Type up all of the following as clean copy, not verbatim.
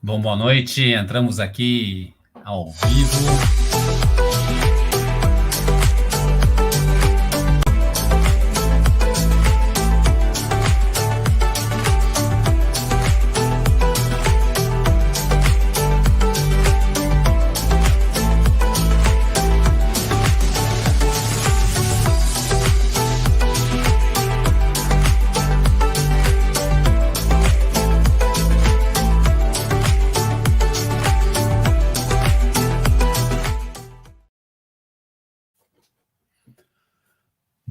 Bom, boa noite. Entramos aqui ao vivo.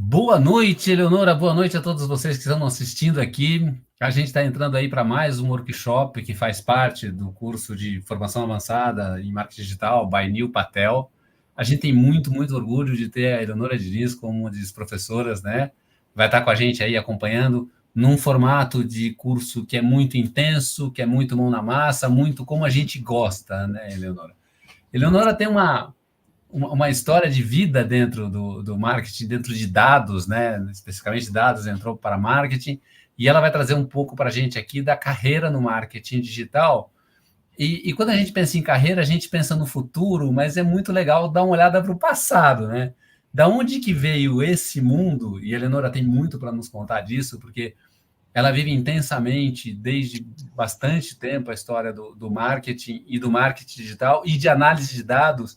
Boa noite, Eleonora. Boa noite a todos vocês que estão assistindo aqui. A gente está entrando aí para mais um workshop que faz parte do curso de formação avançada em marketing digital, by Neil Patel. A gente tem muito, muito orgulho de ter a Eleonora Diniz como uma das professoras, né? Vai estar com a gente aí acompanhando num formato de curso que é muito intenso, que é muito mão na massa, muito como a gente gosta, né, Eleonora? Eleonora tem uma história de vida dentro do marketing, dentro de dados, né? Especificamente dados, entrou para marketing, e ela vai trazer um pouco para a gente aqui da carreira no marketing digital. E quando a gente pensa em carreira, a gente pensa no futuro, mas é muito legal dar uma olhada para o passado, né? Da onde que veio esse mundo? E a Eleonora tem muito para nos contar disso, porque ela vive intensamente, desde bastante tempo, a história do marketing e do marketing digital e de análise de dados,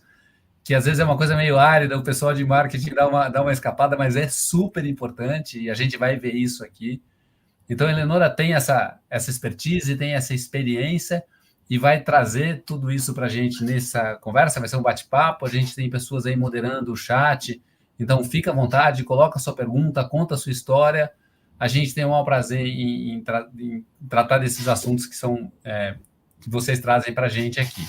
que às vezes é uma coisa meio árida, o pessoal de marketing dá uma escapada, mas é super importante e a gente vai ver isso aqui. Então, a Eleonora tem essa expertise, tem essa experiência e vai trazer tudo isso para a gente nessa conversa. Vai ser um bate-papo, a gente tem pessoas aí moderando o chat, então fica à vontade, coloca a sua pergunta, conta a sua história. A gente tem o maior prazer em tratar desses assuntos que vocês trazem para a gente aqui.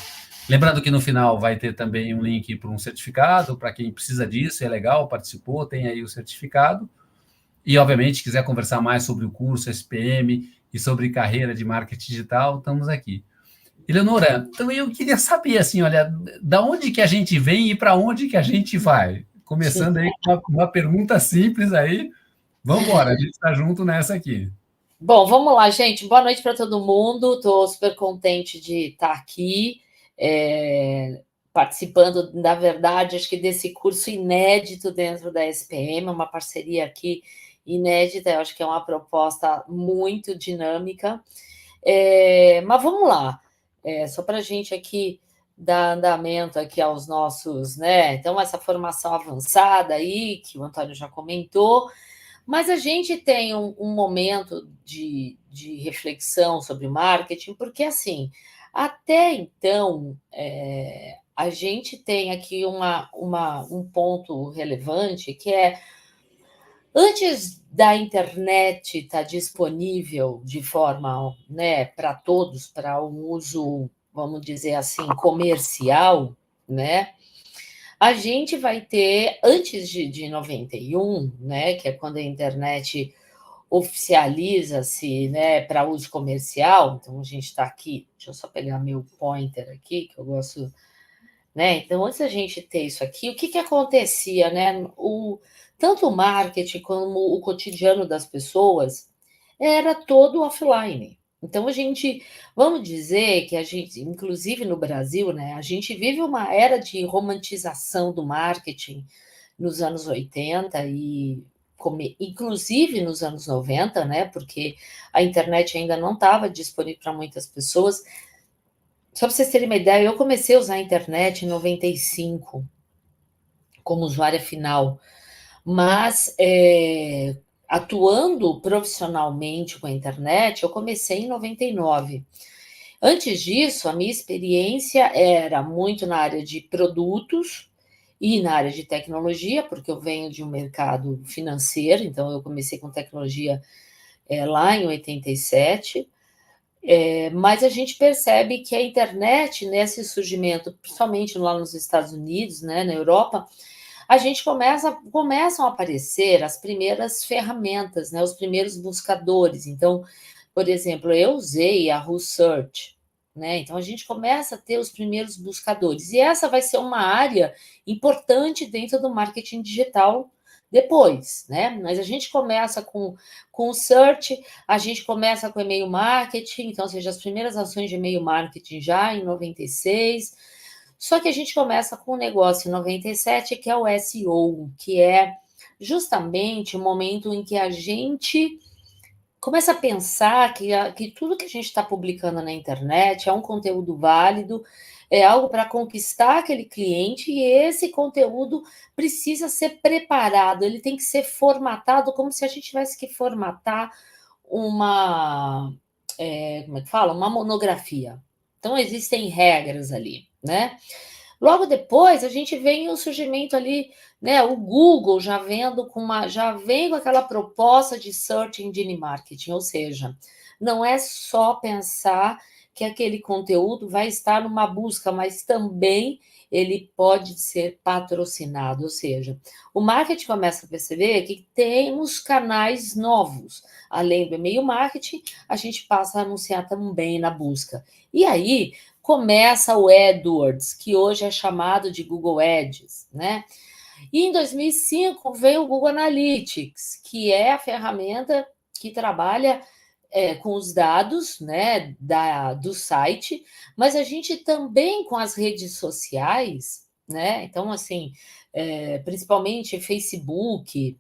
Lembrando que no final vai ter também um link para um certificado, para quem precisa disso, é legal, participou, tem aí o certificado. E, obviamente, quiser conversar mais sobre o curso SPM e sobre carreira de marketing digital, estamos aqui. Eleonora, então eu queria saber, assim, olha, da onde que a gente vem e para onde que a gente vai? Começando aí com uma pergunta simples aí, vamos embora, a gente está junto nessa aqui. Bom, vamos lá, gente. Boa noite para todo mundo. Estou super contente de estar aqui, participando, na verdade, acho que desse curso inédito dentro da SPM, uma parceria aqui inédita, eu acho que é uma proposta muito dinâmica. Mas vamos lá, só para a gente aqui dar andamento aqui aos nossos, né? Então, essa formação avançada aí, que o Antônio já comentou, mas a gente tem um momento de reflexão sobre marketing, porque, assim, até então, a gente tem aqui um ponto relevante, que é, antes da internet estar disponível de forma, né, para todos, para um uso, vamos dizer assim, comercial, né? A gente vai ter, antes de 91, né, que é quando a internet oficializa-se, né, para uso comercial. Então, a gente está aqui, deixa eu só pegar meu pointer aqui, que eu gosto, né? Então, antes da gente ter isso aqui, o que acontecia, né? Tanto o marketing como o cotidiano das pessoas era todo offline. Então, vamos dizer que a gente, inclusive no Brasil, né, a gente vive uma era de romantização do marketing nos anos 80 inclusive nos anos 90, né, porque a internet ainda não estava disponível para muitas pessoas. Só para vocês terem uma ideia, eu comecei a usar a internet em 95 como usuária final, mas atuando profissionalmente com a internet, eu comecei em 99. Antes disso, a minha experiência era muito na área de produtos e na área de tecnologia, porque eu venho de um mercado financeiro, então eu comecei com tecnologia lá em 87. Mas a gente percebe que a internet, nesse surgimento, principalmente lá nos Estados Unidos, né, na Europa, a gente começam a aparecer as primeiras ferramentas, né, os primeiros buscadores. Então, por exemplo, eu usei a Yahoo Search, né? Então a gente começa a ter os primeiros buscadores. E essa vai ser uma área importante dentro do marketing digital, depois, né? Mas a gente começa com o search, a gente começa com e-mail marketing, então, ou seja, as primeiras ações de e-mail marketing já em 96, só que a gente começa com um negócio em 97, que é o SEO, que é justamente o momento em que a gente começa a pensar que tudo que a gente está publicando na internet é um conteúdo válido, é algo para conquistar aquele cliente e esse conteúdo precisa ser preparado, ele tem que ser formatado como se a gente tivesse que formatar uma, como é que fala? Uma monografia. Então, existem regras ali, né? Logo depois, a gente vem o surgimento ali, né? O Google já vem com aquela proposta de search engine marketing, ou seja, não é só pensar que aquele conteúdo vai estar numa busca, mas também ele pode ser patrocinado, ou seja, o marketing começa a perceber que temos canais novos. Além do e-mail marketing, a gente passa a anunciar também na busca. E aí, começa o AdWords, que hoje é chamado de Google Ads, né? E em 2005 veio o Google Analytics, que é a ferramenta que trabalha com os dados, né, do site, mas a gente também com as redes sociais, né? Então, assim, principalmente Facebook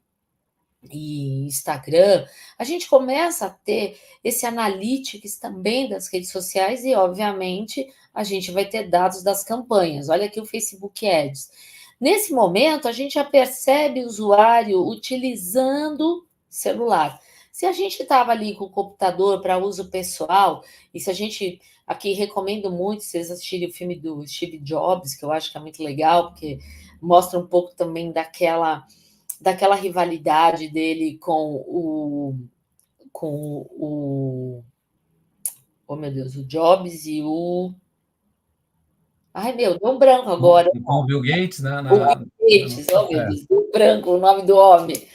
e Instagram, a gente começa a ter esse analytics também das redes sociais e, obviamente, a gente vai ter dados das campanhas. Olha aqui o Facebook Ads. Nesse momento, a gente já percebe o usuário utilizando celular. Se a gente estava ali com o computador para uso pessoal, e se a gente aqui recomendo muito vocês assistirem o filme do Steve Jobs, que eu acho que é muito legal, porque mostra um pouco também daquela rivalidade dele com o oh meu Deus, o Jobs e o ai meu, deu um branco agora, Com o Bill Gates, né, o Bill Gates, oh meu Deus, deu um branco o nome do homem.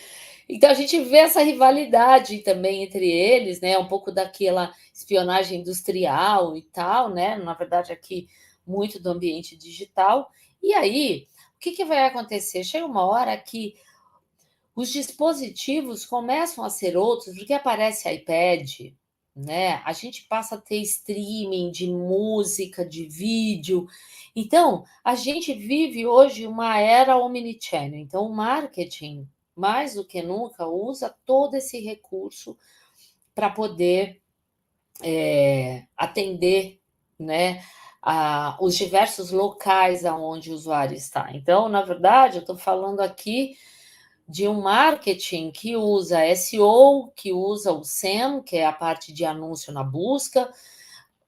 Então a gente vê essa rivalidade também entre eles, né? Um pouco daquela espionagem industrial e tal, né? Na verdade, aqui muito do ambiente digital. E aí, o que vai acontecer? Chega uma hora que os dispositivos começam a ser outros, porque aparece iPad, né? A gente passa a ter streaming de música, de vídeo. Então, a gente vive hoje uma era omnichannel. Então, o marketing, mais do que nunca, usa todo esse recurso para poder atender, né, os diversos locais aonde o usuário está. Então, na verdade, eu estou falando aqui de um marketing que usa SEO, que usa o SEM, que é a parte de anúncio na busca.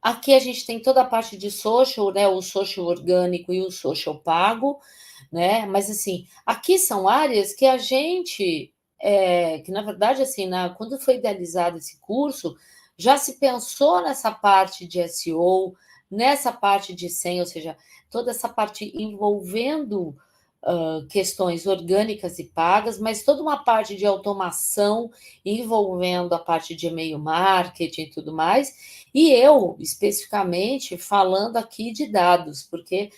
Aqui a gente tem toda a parte de social, né? O social orgânico e o social pago, né? Mas assim, aqui são áreas que a gente, que na verdade, assim, quando foi idealizado esse curso, já se pensou nessa parte de SEO, nessa parte de SEM, ou seja, toda essa parte envolvendo questões orgânicas e pagas, mas toda uma parte de automação envolvendo a parte de e-mail marketing e tudo mais, e eu, especificamente, falando aqui de dados, porque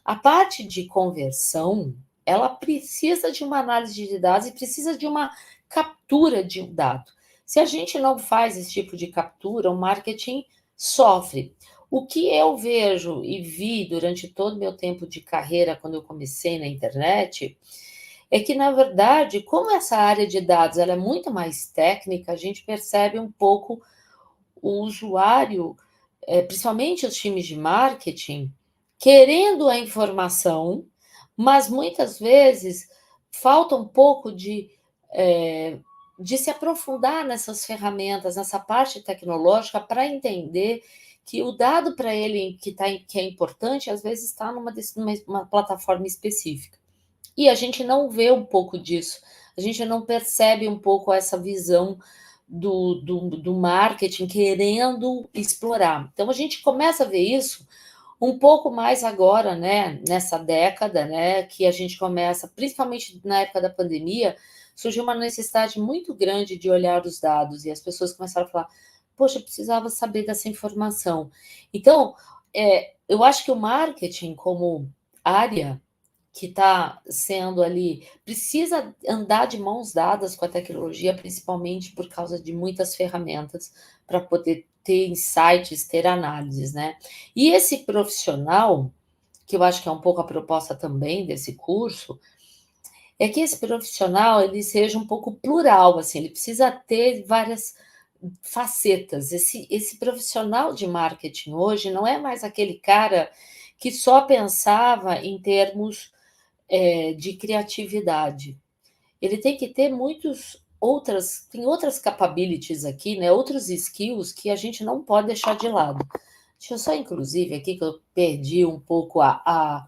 a parte de conversão, ela precisa de uma análise de dados e precisa de uma captura de um dado. Se a gente não faz esse tipo de captura, o marketing sofre. O que eu vejo e vi durante todo o meu tempo de carreira, quando eu comecei na internet, é que, na verdade, como essa área de dados ela é muito mais técnica, a gente percebe um pouco o usuário, principalmente os times de marketing, querendo a informação, mas muitas vezes falta um pouco de se aprofundar nessas ferramentas, nessa parte tecnológica, para entender que o dado para ele que é importante, às vezes está numa plataforma específica. E a gente não vê um pouco disso, a gente não percebe um pouco essa visão do marketing querendo explorar. Então a gente começa a ver isso um pouco mais agora, né, nessa década, né, que a gente começa, principalmente na época da pandemia, surgiu uma necessidade muito grande de olhar os dados e as pessoas começaram a falar: poxa, eu precisava saber dessa informação. Então, eu acho que o marketing como área que está sendo ali, precisa andar de mãos dadas com a tecnologia, principalmente por causa de muitas ferramentas para poder ter insights, ter análises, né? E esse profissional, que eu acho que é um pouco a proposta também desse curso, é que esse profissional ele seja um pouco plural, assim, ele precisa ter várias facetas. Esse profissional de marketing hoje não é mais aquele cara que só pensava em termos de criatividade. Ele tem que ter tem outras capabilities aqui, né? Outros skills que a gente não pode deixar de lado. Deixa eu só, inclusive, aqui que eu perdi um pouco a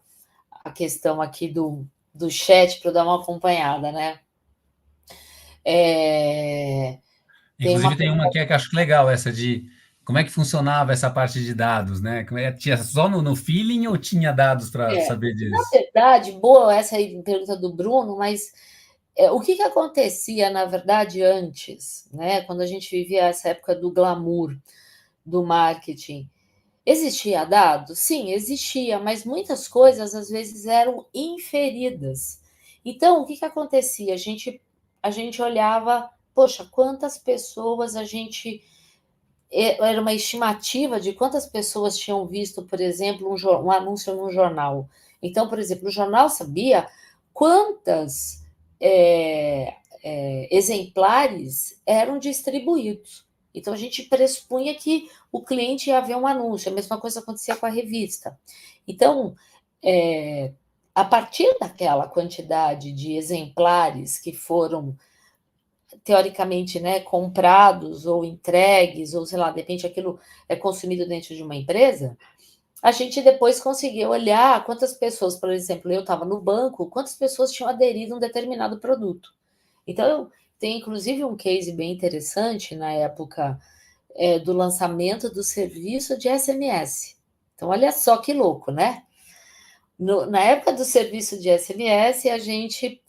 questão aqui do chat para eu dar uma acompanhada, né? É, tem Inclusive uma. tem uma que, que eu acho legal, essa de como é que funcionava essa parte de dados, né? Tinha só no feeling ou tinha dados para saber Na disso? verdade, boa essa aí, pergunta do Bruno, mas o que acontecia, na verdade, antes, né? Quando a gente vivia essa época do glamour do marketing, existia dado? Sim, existia, mas muitas coisas às vezes eram inferidas. Então, o que acontecia? A gente olhava, poxa, quantas pessoas a gente. Era uma estimativa de quantas pessoas tinham visto, por exemplo, um anúncio num jornal. Então, por exemplo, o jornal sabia quantas é, exemplares eram distribuídos. Então, a gente pressupunha que o cliente ia ver um anúncio. A mesma coisa acontecia com a revista. Então, a partir daquela quantidade de exemplares que foram teoricamente, né, comprados ou entregues, ou sei lá, de repente aquilo é consumido dentro de uma empresa, a gente depois conseguiu olhar quantas pessoas, por exemplo, eu estava no banco, quantas pessoas tinham aderido a um determinado produto. Então, tem inclusive um case bem interessante na época do lançamento do serviço de SMS. Então, olha só que louco, né? Na época do serviço de SMS, a gente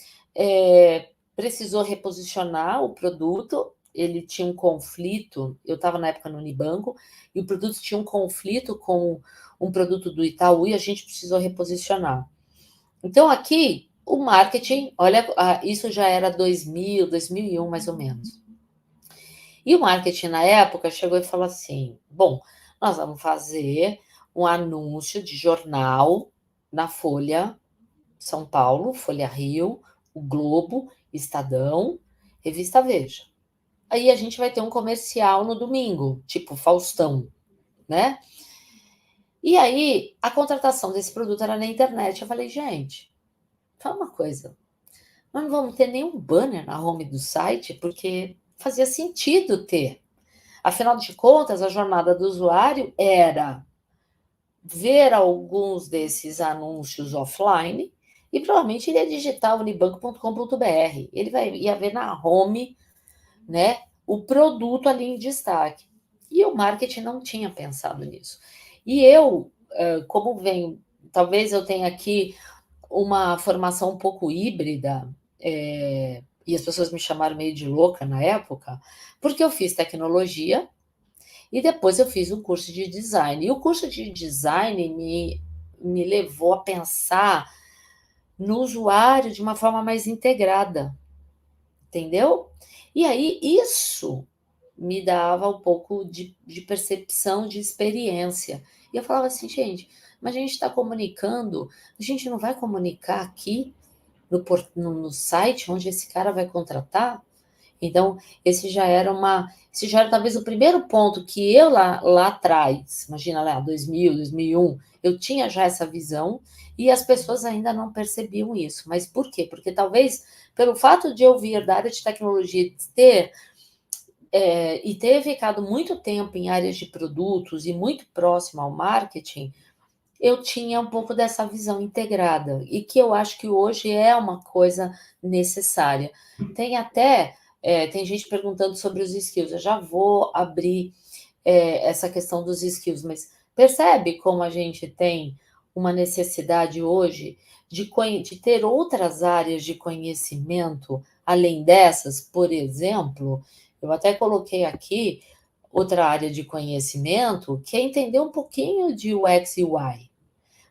precisou reposicionar o produto. Ele tinha um conflito. Eu estava na época no Unibanco e o produto tinha um conflito com um produto do Itaú e a gente precisou reposicionar. Então, aqui, o marketing, olha, isso já era 2000, 2001, mais ou menos. E o marketing, na época, chegou e falou assim: bom, nós vamos fazer um anúncio de jornal na Folha São Paulo, Folha Rio, o Globo, Estadão, Revista Veja. Aí a gente vai ter um comercial no domingo, tipo Faustão, né? E aí a contratação desse produto era na internet. Eu falei, gente, fala uma coisa, nós não vamos ter nenhum banner na home do site, porque fazia sentido ter. Afinal de contas, a jornada do usuário era ver alguns desses anúncios offline e provavelmente ele ia digitar unibanco.com.br. Ele ia ver na home, né, o produto ali em destaque. E o marketing não tinha pensado nisso. E eu, como venho, talvez eu tenha aqui uma formação um pouco híbrida, e as pessoas me chamaram meio de louca na época, porque eu fiz tecnologia, e depois eu fiz um curso de design. E o curso de design me levou a pensar no usuário de uma forma mais integrada, entendeu? E aí isso me dava um pouco de percepção, de experiência. E eu falava assim, gente, mas a gente está comunicando, a gente não vai comunicar aqui no site onde esse cara vai contratar? Então, esse já era talvez o primeiro ponto que eu lá atrás, imagina lá, 2000, 2001, eu tinha já essa visão e as pessoas ainda não percebiam isso. Mas por quê? Porque talvez pelo fato de eu vir da área de tecnologia e ter ficado muito tempo em áreas de produtos e muito próximo ao marketing, eu tinha um pouco dessa visão integrada e que eu acho que hoje é uma coisa necessária. Tem gente perguntando sobre os skills, eu já vou abrir essa questão dos skills, mas percebe como a gente tem uma necessidade hoje de ter outras áreas de conhecimento além dessas? Por exemplo, eu até coloquei aqui outra área de conhecimento que é entender um pouquinho de UX e UI.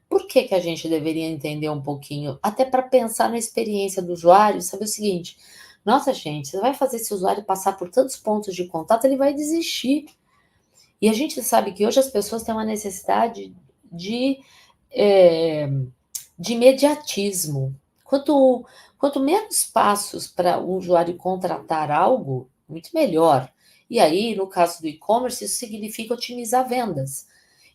Por que que a gente deveria entender um pouquinho? Até para pensar na experiência do usuário, saber o seguinte: nossa, gente, você vai fazer esse usuário passar por tantos pontos de contato, ele vai desistir. E a gente sabe que hoje as pessoas têm uma necessidade de, eh, de imediatismo. Quanto menos passos para o usuário contratar algo, muito melhor. E aí, no caso do e-commerce, isso significa otimizar vendas.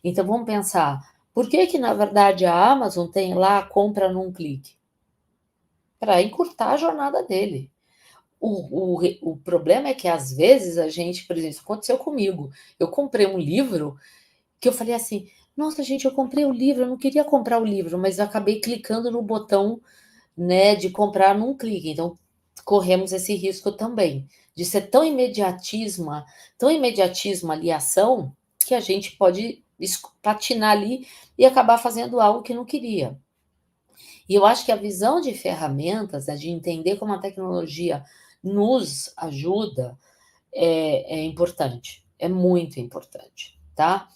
Então vamos pensar, por que que na verdade a Amazon tem lá a compra num clique? Para encurtar a jornada dele. O problema é que às vezes a gente, por exemplo, isso aconteceu comigo. Eu comprei um livro que eu falei assim: nossa, gente, eu comprei o livro, eu não queria comprar o livro, mas eu acabei clicando no botão, né, de comprar num clique. Então, corremos esse risco também, de ser tão imediatismo ali a ação, que a gente pode patinar ali e acabar fazendo algo que não queria. E eu acho que a visão de ferramentas, né, de entender como a tecnologia nos ajuda, é importante, é muito importante, tá?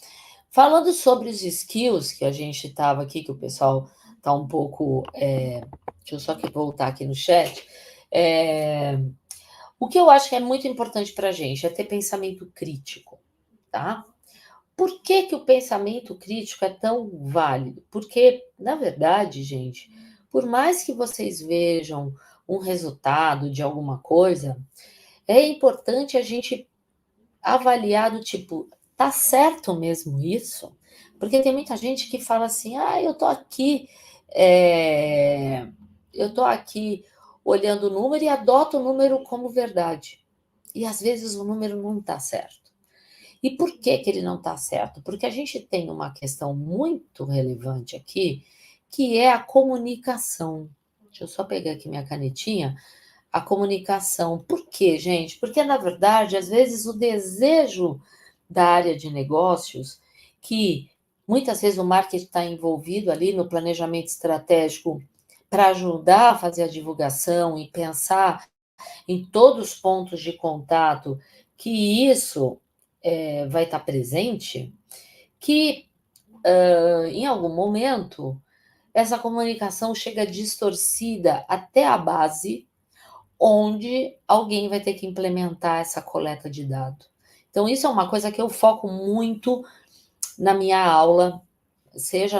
Falando sobre os skills que a gente estava aqui, que o pessoal está um pouco. Deixa eu só aqui voltar aqui no chat. É, o que eu acho que é muito importante para a gente é ter pensamento crítico, tá? Por que, que o pensamento crítico é tão válido? Porque, na verdade, gente, por mais que vocês vejam um resultado de alguma coisa, é importante a gente avaliar do tipo, tá certo mesmo isso? Porque tem muita gente que fala assim, ah, é, eu tô aqui olhando o número e adoto o número como verdade. E às vezes o número não está certo. E por que que ele não está certo? Porque a gente tem uma questão muito relevante aqui, que é a comunicação. Deixa eu só pegar aqui minha canetinha. A comunicação. Por quê, gente? Porque, na verdade, às vezes o desejo da área de negócios, que muitas vezes o marketing está envolvido ali no planejamento estratégico para ajudar a fazer a divulgação e pensar em todos os pontos de contato que isso vai estar presente, que em algum momento essa comunicação chega distorcida até a base, onde alguém vai ter que implementar essa coleta de dados. Então, isso é uma coisa que eu foco muito na minha aula, seja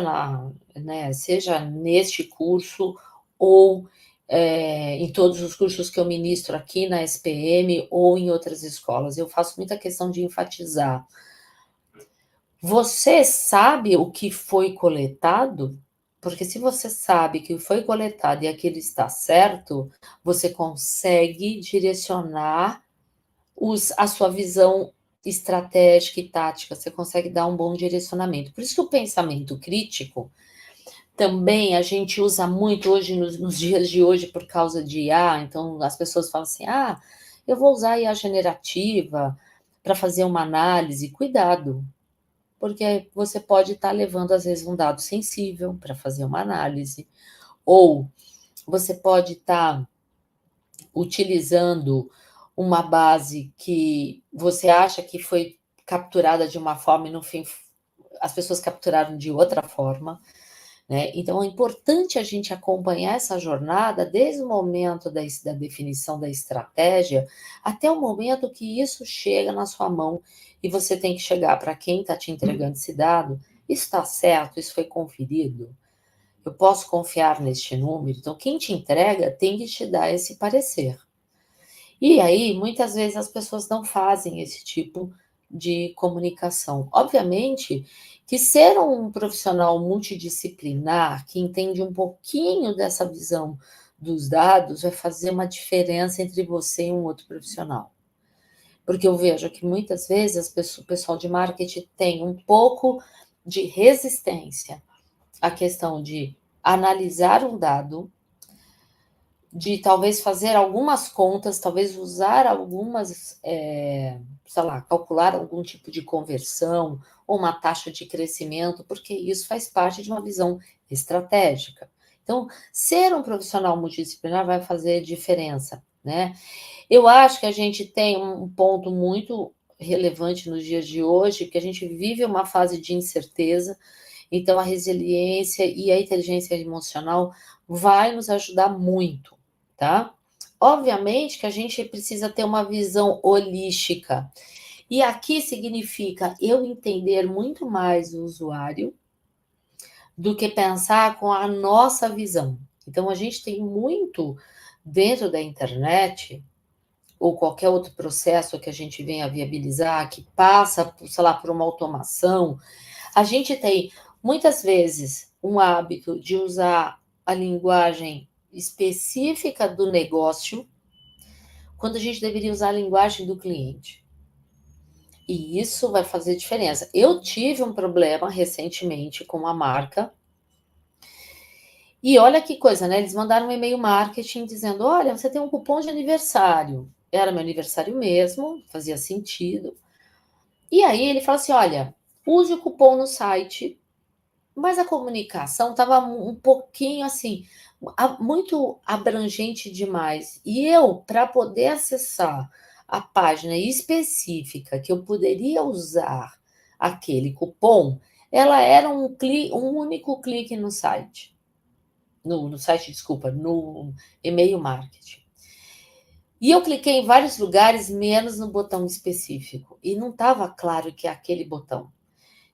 neste curso ou em todos os cursos que eu ministro aqui na SPM ou em outras escolas. Eu faço muita questão de enfatizar. Você sabe o que foi coletado? Porque se você sabe que foi coletado e aquilo está certo, você consegue direcionar a sua visão estratégica e tática, você consegue dar um bom direcionamento. Por isso que o pensamento crítico também a gente usa muito hoje, nos dias de hoje, por causa de IA. Então, as pessoas falam assim: ah, eu vou usar IA generativa para fazer uma análise. Cuidado, porque você pode estar levando, às vezes, um dado sensível para fazer uma análise, ou você pode estar utilizando uma base que você acha que foi capturada de uma forma e no fim as pessoas capturaram de outra forma, né? Então é importante a gente acompanhar essa jornada desde o momento da definição da estratégia até o momento que isso chega na sua mão e você tem que chegar para quem está te entregando esse dado, isso está certo, isso foi conferido, eu posso confiar neste número, então quem te entrega tem que te dar esse parecer. E aí, muitas vezes, as pessoas não fazem esse tipo de comunicação. Obviamente que ser um profissional multidisciplinar, que entende um pouquinho dessa visão dos dados, vai fazer uma diferença entre você e um outro profissional. Porque eu vejo que muitas vezes o pessoal de marketing tem um pouco de resistência à questão de analisar um dado, de talvez fazer algumas contas, talvez usar algumas, sei lá, calcular algum tipo de conversão ou uma taxa de crescimento, porque isso faz parte de uma visão estratégica. Então, ser um profissional multidisciplinar vai fazer diferença, né? Eu acho que a gente tem um ponto muito relevante nos dias de hoje, que a gente vive uma fase de incerteza. Então, a resiliência e a inteligência emocional vai nos ajudar muito, tá? Obviamente que a gente precisa ter uma visão holística. E aqui significa eu entender muito mais o usuário do que pensar com a nossa visão. Então, a gente tem muito dentro da internet ou qualquer outro processo que a gente venha viabilizar, que passa, sei lá, por uma automação, a gente tem muitas vezes um hábito de usar a linguagem específica do negócio, quando a gente deveria usar a linguagem do cliente. E isso vai fazer diferença. Eu tive um problema recentemente com uma marca. E olha que coisa, né? Eles mandaram um e-mail marketing dizendo: olha, você tem um cupom de aniversário. Era meu aniversário mesmo, fazia sentido. E aí ele fala assim: olha, use o cupom no site, mas a comunicação estava um pouquinho assim, muito abrangente demais. E eu, para poder acessar a página específica que eu poderia usar aquele cupom, ela era um único clique no site. No site, desculpa, no e-mail marketing. E eu cliquei em vários lugares, menos no botão específico. E não estava claro que é aquele botão.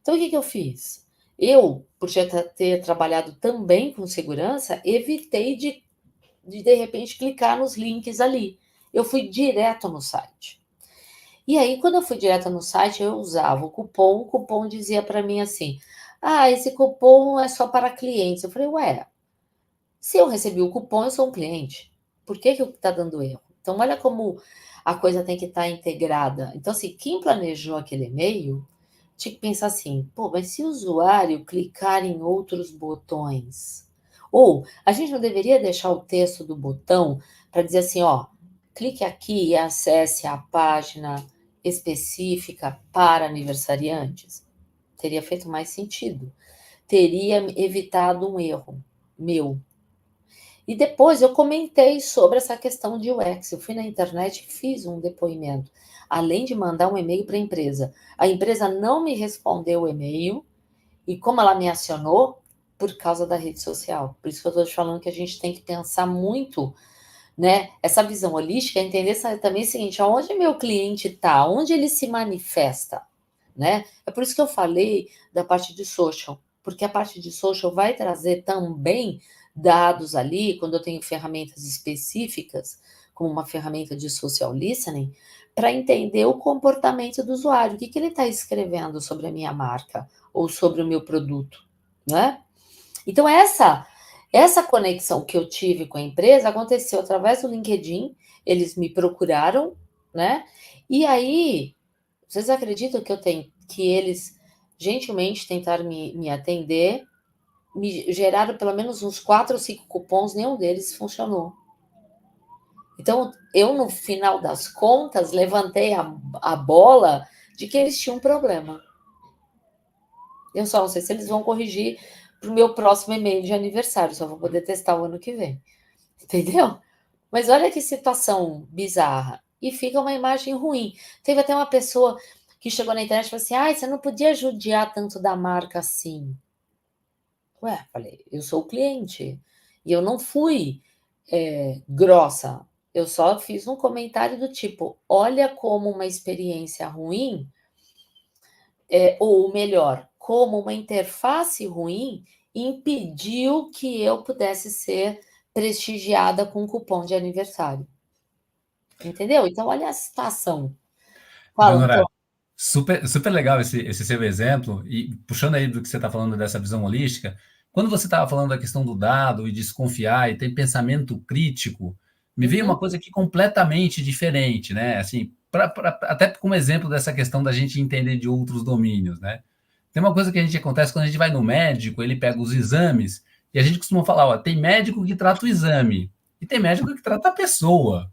Então, o que eu fiz? Eu, por já ter trabalhado também com segurança, evitei de repente, clicar nos links ali. Eu fui direto no site. E aí, quando eu fui direto no site, eu usava o cupom dizia para mim assim: ah, esse cupom é só para clientes. Eu falei: ué, se eu recebi o cupom, eu sou um cliente. Por que está dando erro? Então, olha como a coisa tem que estar integrada. Então, assim, quem planejou aquele e-mail tinha que pensar assim: pô, mas se o usuário clicar em outros botões? Ou a gente não deveria deixar o texto do botão para dizer assim: ó, clique aqui e acesse a página específica para aniversariantes? Teria feito mais sentido. Teria evitado um erro meu. E depois eu comentei sobre essa questão de UX. Eu fui na internet e fiz um depoimento, além de mandar um e-mail para a empresa. A empresa não me respondeu o e-mail, e como ela me acionou? Por causa da rede social. Por isso que eu estou te falando que a gente tem que pensar muito, né? Essa visão holística, entender também o seguinte: aonde meu cliente está, onde ele se manifesta, né? É por isso que eu falei da parte de social, porque a parte de social vai trazer também dados ali, quando eu tenho ferramentas específicas, como uma ferramenta de social listening, para entender o comportamento do usuário, o que ele está escrevendo sobre a minha marca ou sobre o meu produto, né? Então, essa conexão que eu tive com a empresa aconteceu através do LinkedIn, eles me procuraram, né? E aí, vocês acreditam que eles gentilmente tentaram me atender, me geraram pelo menos uns 4 ou 5 cupons, nenhum deles funcionou. Então, eu, no final das contas, levantei a bola de que eles tinham um problema. Eu só não sei se eles vão corrigir para o meu próximo e-mail de aniversário, só vou poder testar o ano que vem. Entendeu? Mas olha que situação bizarra. E fica uma imagem ruim. Teve até uma pessoa que chegou na internet e falou assim: ah, você não podia judiar tanto da marca assim. Ué, falei, eu sou o cliente. E eu não fui grossa. Eu só fiz um comentário do tipo: olha como uma experiência ruim, ou melhor, como uma interface ruim impediu que eu pudesse ser prestigiada com um cupom de aniversário. Entendeu? Então, olha a situação. Fala, Leonora, Antônio. super, super legal esse seu exemplo, e puxando aí do que você está falando dessa visão holística, quando você estava falando da questão do dado e desconfiar e ter pensamento crítico, me veio uma Uhum. coisa aqui completamente diferente, né? Assim, até como exemplo dessa questão da gente entender de outros domínios, né? Tem uma coisa que a gente acontece quando a gente vai no médico, ele pega os exames, e a gente costuma falar, ó, tem médico que trata o exame, e tem médico que trata a pessoa,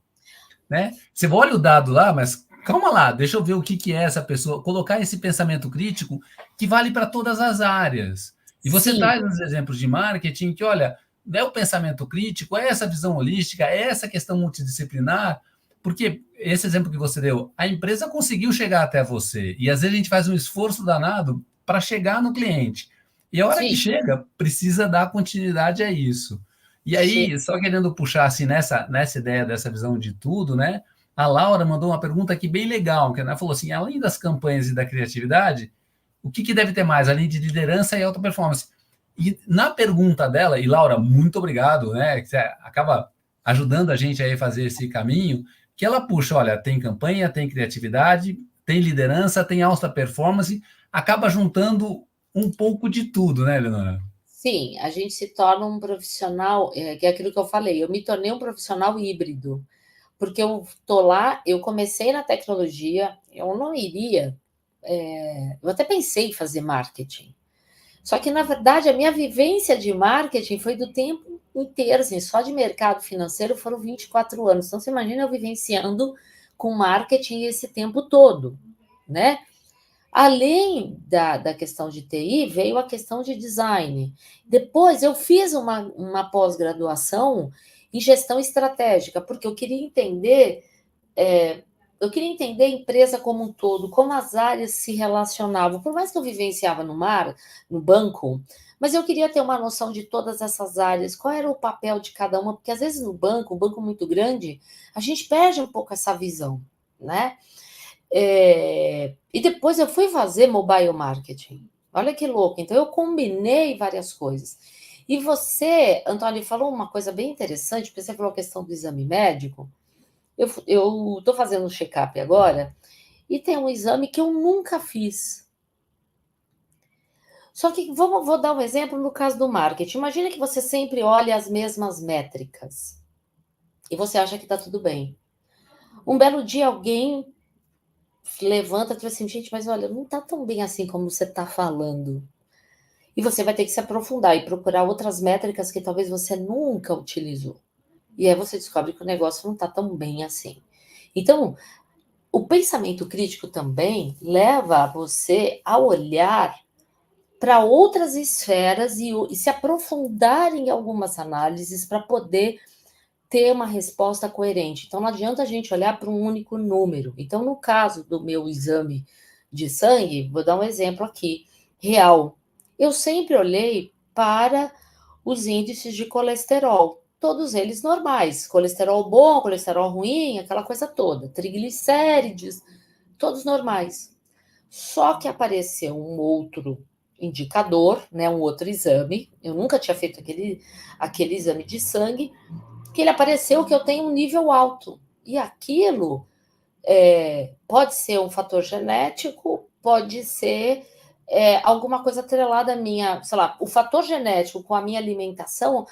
né? Você olha o dado lá, mas calma lá, deixa eu ver o que é essa pessoa, colocar esse pensamento crítico que vale para todas as áreas. E você Sim, traz uns exemplos de marketing que, olha, é o pensamento crítico, é essa visão holística, é essa questão multidisciplinar, porque esse exemplo que você deu, a empresa conseguiu chegar até você, e às vezes a gente faz um esforço danado para chegar no cliente. E a hora que Sim, chega, precisa dar continuidade a isso. E sim. aí, só querendo puxar assim nessa ideia dessa visão de tudo, né? A Laura mandou uma pergunta aqui bem legal, que ela falou assim: além das campanhas e da criatividade, o que deve ter mais, além de liderança e alta performance? E na pergunta dela, e Laura, muito obrigado, né? Que você acaba ajudando a gente a fazer esse caminho, que ela puxa, olha, tem campanha, tem criatividade, tem liderança, tem alta performance, acaba juntando um pouco de tudo, né, Leonora? Sim, a gente se torna um profissional, que é aquilo que eu falei, eu me tornei um profissional híbrido, porque eu tô lá, eu comecei na tecnologia, eu não iria, eu até pensei em fazer marketing, só que na verdade a minha vivência de marketing foi do tempo inteiro, assim, só de mercado financeiro foram 24 anos, então você imagina eu vivenciando com marketing esse tempo todo, né? Além da questão de TI, veio a questão de design. Depois, eu fiz uma pós-graduação em gestão estratégica, porque eu queria entender a empresa como um todo, como as áreas se relacionavam. Por mais que eu vivenciava no banco, mas eu queria ter uma noção de todas essas áreas, qual era o papel de cada uma, porque às vezes no banco, um banco muito grande, a gente perde um pouco essa visão, né? E depois eu fui fazer mobile marketing. Olha que louco. Então eu combinei várias coisas. E você, Antônio, falou uma coisa bem interessante, porque você falou a questão do exame médico. Eu estou fazendo um check-up agora e tem um exame que eu nunca fiz. Só que vou dar um exemplo no caso do marketing. Imagina que você sempre olha as mesmas métricas e você acha que está tudo bem. Um belo dia alguém levanta e diz assim, gente, mas olha, não está tão bem assim como você está falando. E você vai ter que se aprofundar e procurar outras métricas que talvez você nunca utilizou. E aí você descobre que o negócio não está tão bem assim. Então, o pensamento crítico também leva você a olhar para outras esferas e se aprofundar em algumas análises para poder ter uma resposta coerente. Então, não adianta a gente olhar para um único número. Então, no caso do meu exame de sangue, vou dar um exemplo aqui, real. Eu sempre olhei para os índices de colesterol, todos eles normais, colesterol bom, colesterol ruim, aquela coisa toda, triglicérides, todos normais. Só que apareceu um outro indicador, né, um outro exame. Eu nunca tinha feito aquele exame de sangue que ele apareceu que eu tenho um nível alto. E aquilo pode ser um fator genético, pode ser alguma coisa atrelada à minha, sei lá, o fator genético com a minha alimentação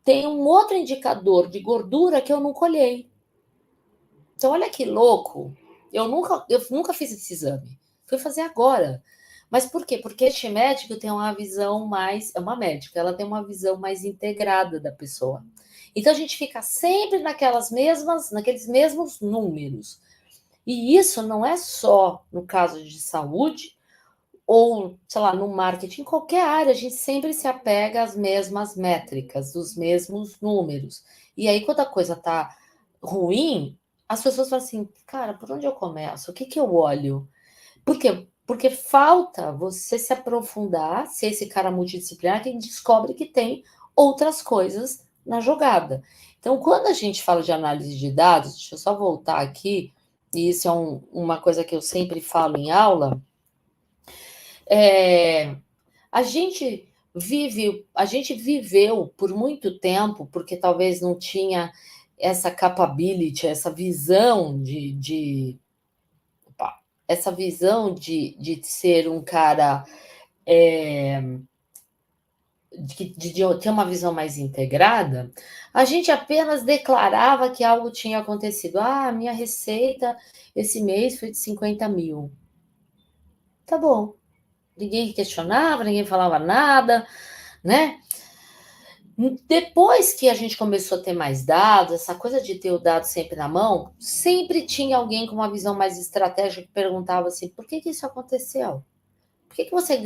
tem um outro indicador de gordura que eu não colhei. Então, olha que louco. Eu nunca fiz esse exame. Fui fazer agora. Mas por quê? Porque este médico tem uma visão mais. É uma médica, ela tem uma visão mais integrada da pessoa. Então a gente fica sempre naqueles mesmos números. E isso não é só no caso de saúde ou, sei lá, no marketing, em qualquer área, a gente sempre se apega às mesmas métricas, os mesmos números. E aí, quando a coisa tá ruim, as pessoas falam assim, cara, por onde eu começo? O que que eu olho? Por quê? Porque falta você se aprofundar, ser esse cara multidisciplinar que descobre que tem outras coisas na jogada. Então, quando a gente fala de análise de dados, deixa eu só voltar aqui, e isso é uma coisa que eu sempre falo em aula, é, a gente viveu por muito tempo, porque talvez não tinha essa capability, essa visão opa, essa visão de ser um cara é, de ter uma visão mais integrada, a gente apenas declarava que algo tinha acontecido. Ah, minha receita esse mês foi de 50 mil. Tá bom. Ninguém questionava, ninguém falava nada, né? Depois que a gente começou a ter mais dados, essa coisa de ter o dado sempre na mão, sempre tinha alguém com uma visão mais estratégica que perguntava assim: por que isso aconteceu? Por que você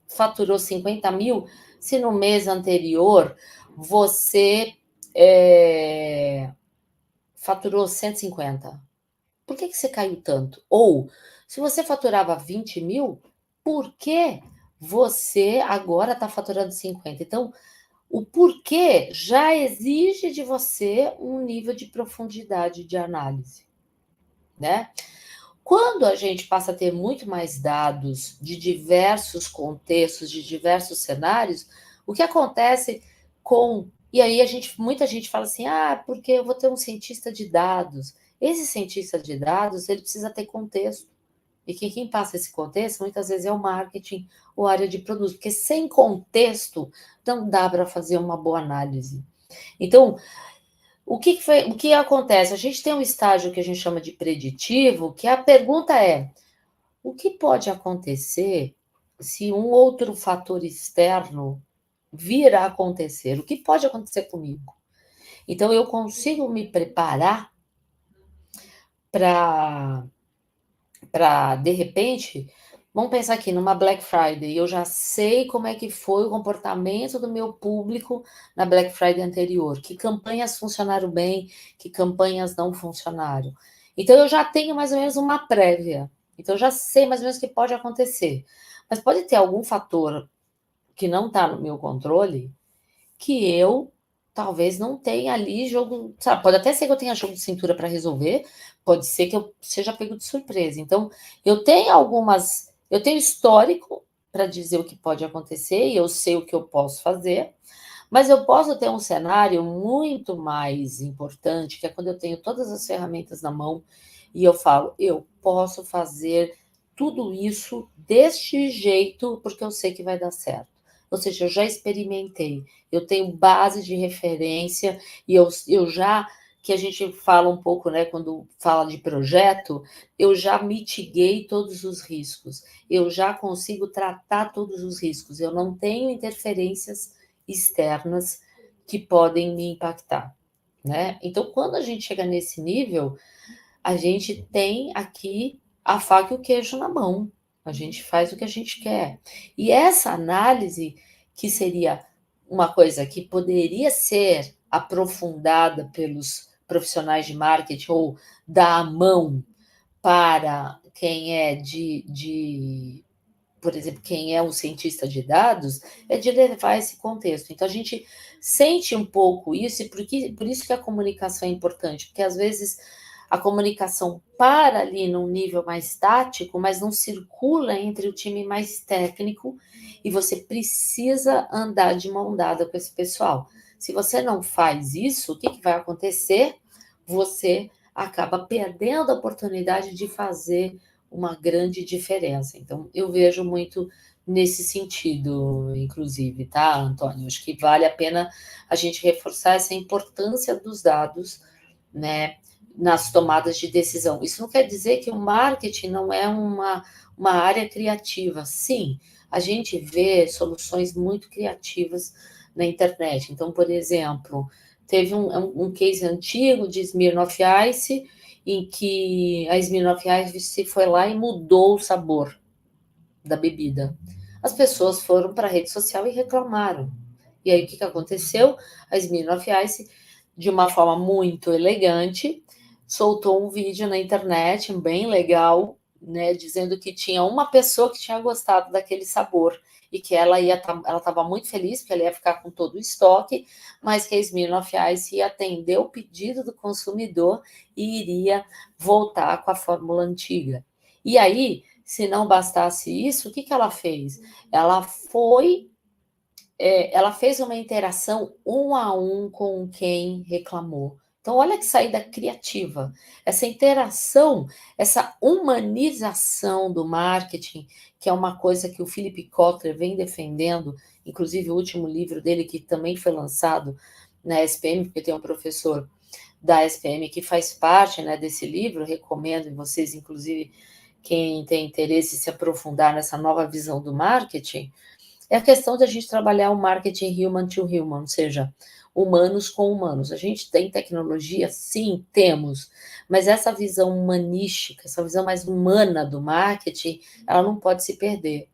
faturou 50 mil se no mês anterior você é, faturou 150? Por que você caiu tanto? Ou, se você faturava 20 mil, por que você agora está faturando 50. Então, o porquê já exige de você um nível de profundidade de análise, né? Quando a gente passa a ter muito mais dados de diversos contextos, de diversos cenários, o que acontece com. E aí muita gente fala assim, porque eu vou ter um cientista de dados. Esse cientista de dados, ele precisa ter contexto. E quem passa esse contexto, muitas vezes, é o marketing ou a área de produtos, porque sem contexto não dá para fazer uma boa análise. Então, o que acontece? A gente tem um estágio que a gente chama de preditivo, que a pergunta é: o que pode acontecer se um outro fator externo vir a acontecer? O que pode acontecer comigo? Então, eu consigo me preparar para, de repente, vamos pensar aqui numa Black Friday, eu já sei como é que foi o comportamento do meu público na Black Friday anterior, que campanhas funcionaram bem, que campanhas não funcionaram. Então, eu já tenho mais ou menos uma prévia. Então, eu já sei mais ou menos o que pode acontecer. Mas pode ter algum fator que não está no meu controle que eu talvez não tenha ali jogo, sabe? Pode até ser que eu tenha jogo de cintura para resolver, pode ser que eu seja pego de surpresa. Então, eu tenho histórico para dizer o que pode acontecer e eu sei o que eu posso fazer, mas eu posso ter um cenário muito mais importante, que é quando eu tenho todas as ferramentas na mão e eu falo, eu posso fazer tudo isso deste jeito porque eu sei que vai dar certo. Ou seja, eu já experimentei, eu tenho base de referência e eu já, que a gente fala um pouco, né, quando fala de projeto, eu já mitiguei todos os riscos, eu já consigo tratar todos os riscos, eu não tenho interferências externas que podem me impactar, né? Então, quando a gente chega nesse nível, a gente tem aqui a faca e o queijo na mão. A gente faz o que a gente quer. E essa análise, que seria uma coisa que poderia ser aprofundada pelos profissionais de marketing ou dar a mão para quem é por exemplo, quem é um cientista de dados, é de levar esse contexto. Então, a gente sente um pouco isso, e por isso que a comunicação é importante, porque às vezes a comunicação para ali num nível mais tático, mas não circula entre o time mais técnico, e você precisa andar de mão dada com esse pessoal. Se você não faz isso, o que vai acontecer? Você acaba perdendo a oportunidade de fazer uma grande diferença. Então, eu vejo muito nesse sentido, inclusive, tá, Antônio? Acho que vale a pena a gente reforçar essa importância dos dados, né, nas tomadas de decisão. Isso não quer dizer que o marketing não é uma área criativa. Sim, a gente vê soluções muito criativas na internet. Então, por exemplo, teve um case antigo de Smirnoff Ice, em que a Smirnoff Ice foi lá e mudou o sabor da bebida. As pessoas foram para a rede social e reclamaram. E aí, o que aconteceu? A Smirnoff Ice, de uma forma muito elegante, soltou um vídeo na internet, bem legal, né, dizendo que tinha uma pessoa que tinha gostado daquele sabor e que ela estava muito feliz porque ela ia ficar com todo o estoque, mas que a Smirnoff Ice ia atender o pedido do consumidor e iria voltar com a fórmula antiga. E aí, se não bastasse isso, o que ela fez? Ela fez uma interação um a um com quem reclamou. Então, olha que saída criativa. Essa interação, essa humanização do marketing, que é uma coisa que o Philip Kotler vem defendendo, inclusive o último livro dele, que também foi lançado na SPM, porque tem um professor da SPM que faz parte, né, desse livro, recomendo vocês, inclusive, quem tem interesse em se aprofundar nessa nova visão do marketing, é a questão de a gente trabalhar o marketing human to human, ou seja, humanos com humanos. A gente tem tecnologia? Sim, temos, mas essa visão humanística, essa visão mais humana do marketing, ela não pode se perder.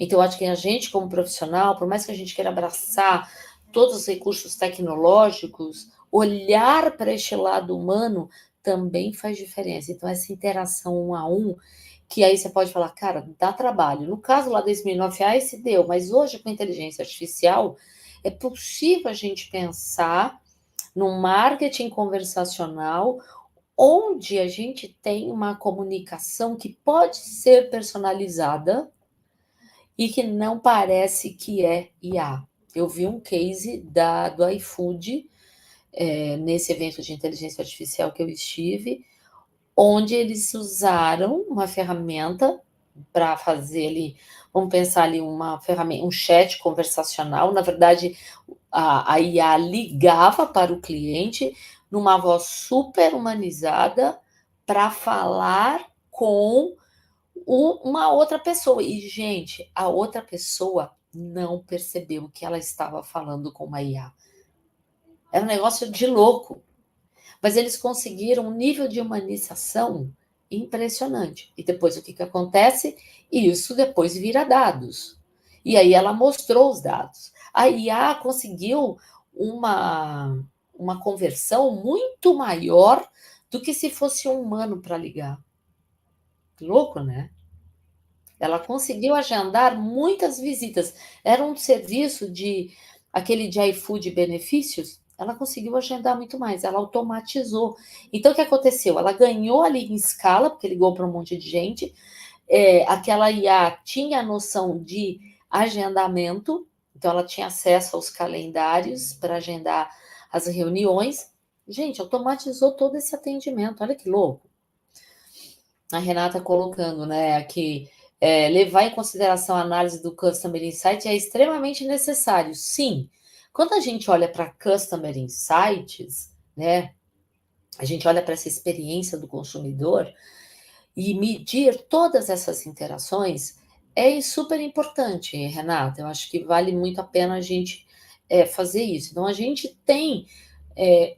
Então, eu acho que a gente, como profissional, por mais que a gente queira abraçar todos os recursos tecnológicos, olhar para este lado humano também faz diferença. Então, essa interação um a um, que aí você pode falar, cara, dá trabalho. No caso lá da Smirnoff Ice deu, mas hoje com a inteligência artificial é possível a gente pensar num marketing conversacional onde a gente tem uma comunicação que pode ser personalizada e que não parece que é IA. Eu vi um case do iFood nesse evento de inteligência artificial que eu estive, onde eles usaram uma ferramenta para fazer ali, vamos pensar ali, uma ferramenta, um chat conversacional. Na verdade, a IA ligava para o cliente numa voz super humanizada para falar com uma outra pessoa. E, gente, a outra pessoa não percebeu que ela estava falando com uma IA. É um negócio de louco. Mas eles conseguiram um nível de humanização impressionante. E depois o que, que acontece? Isso depois vira dados. E aí ela mostrou os dados. A IA conseguiu uma conversão muito maior do que se fosse um humano para ligar. Que louco, né? Ela conseguiu agendar muitas visitas. Era um serviço de aquele de iFood benefícios. Ela conseguiu agendar muito mais, ela automatizou. Então, o que aconteceu? Ela ganhou ali em escala, porque ligou para um monte de gente. Aquela IA tinha a noção de agendamento, então ela tinha acesso aos calendários para agendar as reuniões. Gente, automatizou todo esse atendimento. Olha que louco. A Renata colocando, né, aqui, levar em consideração a análise do Customer Insight é extremamente necessário. Sim, quando a gente olha para Customer Insights, né, a gente olha para essa experiência do consumidor e medir todas essas interações é super importante, Renata. Eu acho que vale muito a pena a gente fazer isso. Então, a gente tem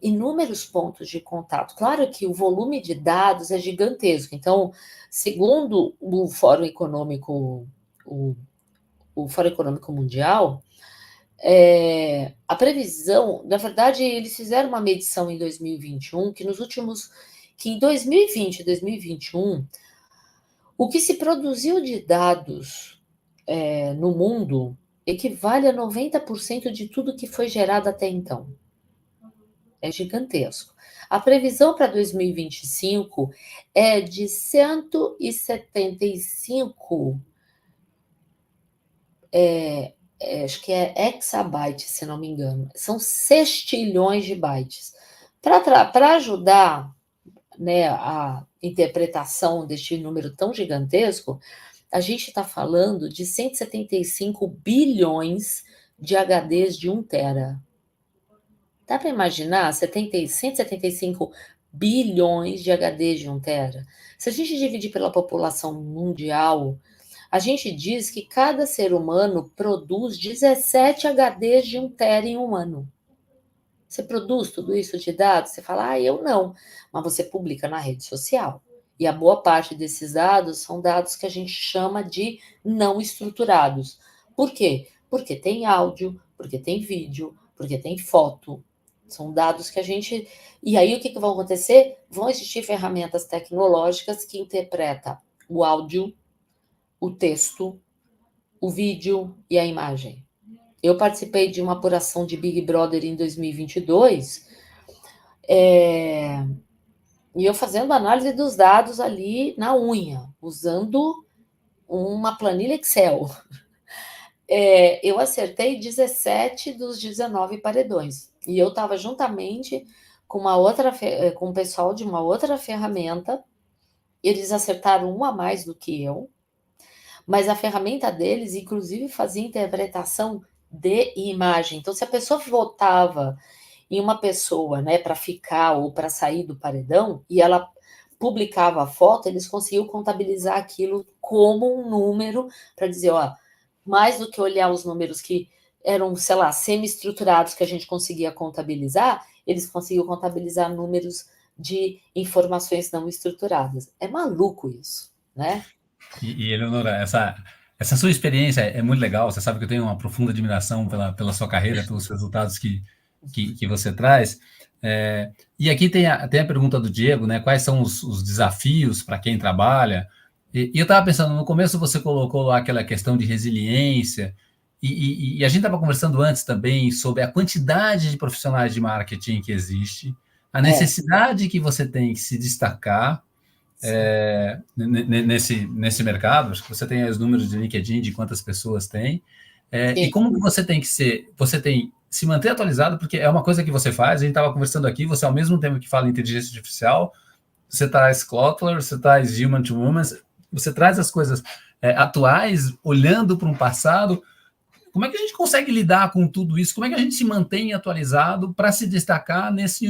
inúmeros pontos de contato. Claro que o volume de dados é gigantesco. Então, segundo o Fórum Econômico, o Fórum Econômico Mundial, a previsão, na verdade, eles fizeram uma medição em 2021 que em 2020 e 2021, o que se produziu de dados no mundo equivale a 90% de tudo que foi gerado até então. É gigantesco. A previsão para 2025 é de 175, acho que é exabytes, se não me engano. São 6 trilhões de bytes. Para ajudar, né, a interpretação deste número tão gigantesco, a gente está falando de 175 bilhões de HDs de 1 tera. Dá para imaginar 175 bilhões de HDs de 1 tera? Se a gente dividir pela população mundial, a gente diz que cada ser humano produz 17 HDs de 1 tera em um ano. Você produz tudo isso de dados? Você fala, eu não. Mas você publica na rede social. E a boa parte desses dados são dados que a gente chama de não estruturados. Por quê? Porque tem áudio, porque tem vídeo, porque tem foto. São dados que a gente... E aí, o que vai acontecer? Vão existir ferramentas tecnológicas que interpretam o áudio, o texto, o vídeo e a imagem. Eu participei de uma apuração de Big Brother em 2022, e eu fazendo análise dos dados ali na unha, usando uma planilha Excel. Eu acertei 17 dos 19 paredões. E eu estava juntamente com com o pessoal de uma outra ferramenta. Eles acertaram um a mais do que eu, mas a ferramenta deles, inclusive, fazia interpretação de imagem. Então, se a pessoa votava em uma pessoa, né, para ficar ou para sair do paredão, e ela publicava a foto, eles conseguiam contabilizar aquilo como um número para dizer, mais do que olhar os números que eram, sei lá, semi-estruturados que a gente conseguia contabilizar, eles conseguiam contabilizar números de informações não estruturadas. É maluco isso, né? E Eleonora, essa sua experiência é muito legal. Você sabe que eu tenho uma profunda admiração pela sua carreira, pelos resultados que você traz. E aqui tem a pergunta do Diego, né? Quais são os desafios para quem trabalha E eu estava pensando, no começo você colocou lá aquela questão de resiliência, e a gente estava conversando antes também sobre a quantidade de profissionais de marketing que existe, a É, necessidade que você tem que se destacar sim, nesse mercado. Acho que você tem os números de LinkedIn de quantas pessoas tem, e sim. como que você tem que ser, você tem se manter atualizado, porque é uma coisa que você faz, a gente estava conversando aqui, você ao mesmo tempo que fala inteligência artificial, você traz Cloudflare, você traz Human to Woman, você traz as coisas atuais, olhando para um passado. Como é que a gente consegue lidar com tudo isso? Como é que a gente se mantém atualizado para se destacar nesse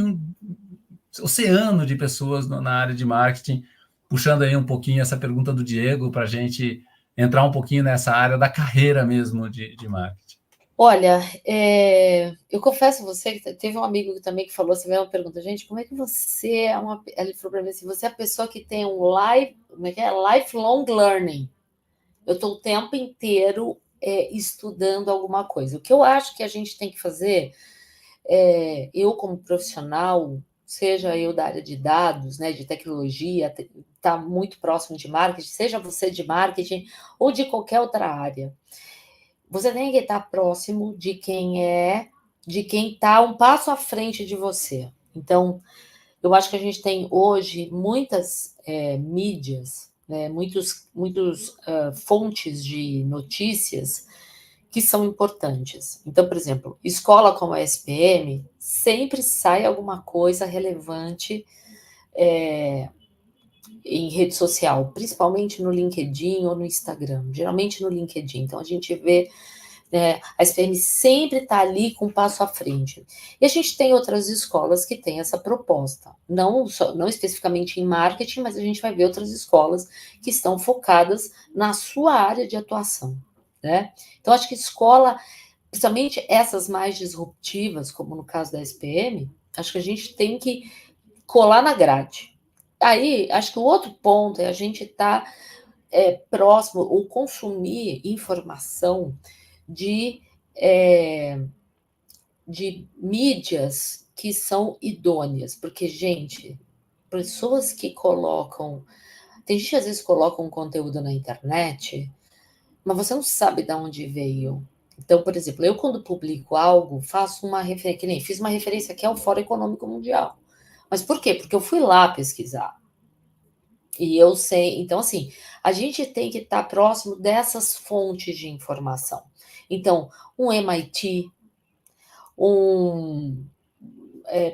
oceano de pessoas na área de marketing? Puxando aí um pouquinho essa pergunta do Diego para a gente entrar um pouquinho nessa área da carreira mesmo de marketing. Olha, eu confesso a você que teve um amigo também que falou essa mesma pergunta: "Gente, como é que você é uma", ele falou para mim assim: "Você é a pessoa que tem um como é que é? Lifelong learning". Eu estou o tempo inteiro, estudando alguma coisa. O que eu acho que a gente tem que fazer, eu como profissional, seja eu da área de dados, né, de tecnologia, tá muito próximo de marketing, seja você de marketing ou de qualquer outra área. Você tem que estar próximo de quem está um passo à frente de você. Então, eu acho que a gente tem hoje muitas mídias, né, muitos fontes de notícias que são importantes. Então, por exemplo, escola como a SPM, sempre sai alguma coisa relevante em rede social, principalmente no LinkedIn ou no Instagram, geralmente no LinkedIn. Então, a gente vê, a SPM sempre está ali com um passo à frente. E a gente tem outras escolas que têm essa proposta, não especificamente em marketing, mas a gente vai ver outras escolas que estão focadas na sua área de atuação, né? Então, acho que escola, principalmente essas mais disruptivas, como no caso da SPM, acho que a gente tem que colar na grade. Aí, acho que o outro ponto é a gente estar próximo ou consumir informação de, é, de mídias que são idôneas, porque, gente, pessoas que colocam. Tem gente que às vezes coloca um conteúdo na internet, mas você não sabe de onde veio. Então, por exemplo, eu quando publico algo, faço uma referência, que nem fiz uma referência aqui ao Fórum Econômico Mundial. Mas por quê? Porque eu fui lá pesquisar. E eu sei. Então, assim, a gente tem que estar próximo dessas fontes de informação. Então, um MIT, um,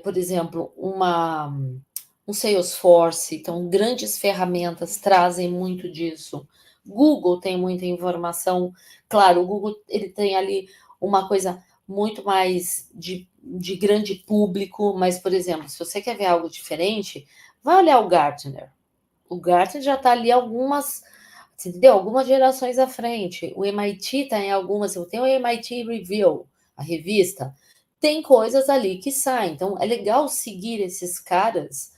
por exemplo, um Salesforce, então grandes ferramentas trazem muito disso. Google tem muita informação. Claro, o Google ele tem ali uma coisa muito mais de grande público, mas, por exemplo, se você quer ver algo diferente, vai olhar o Gartner. O Gartner já está ali algumas, você entendeu? Algumas gerações à frente. O MIT está em algumas, eu tenho o MIT Review, a revista, tem coisas ali que saem. Então, é legal seguir esses caras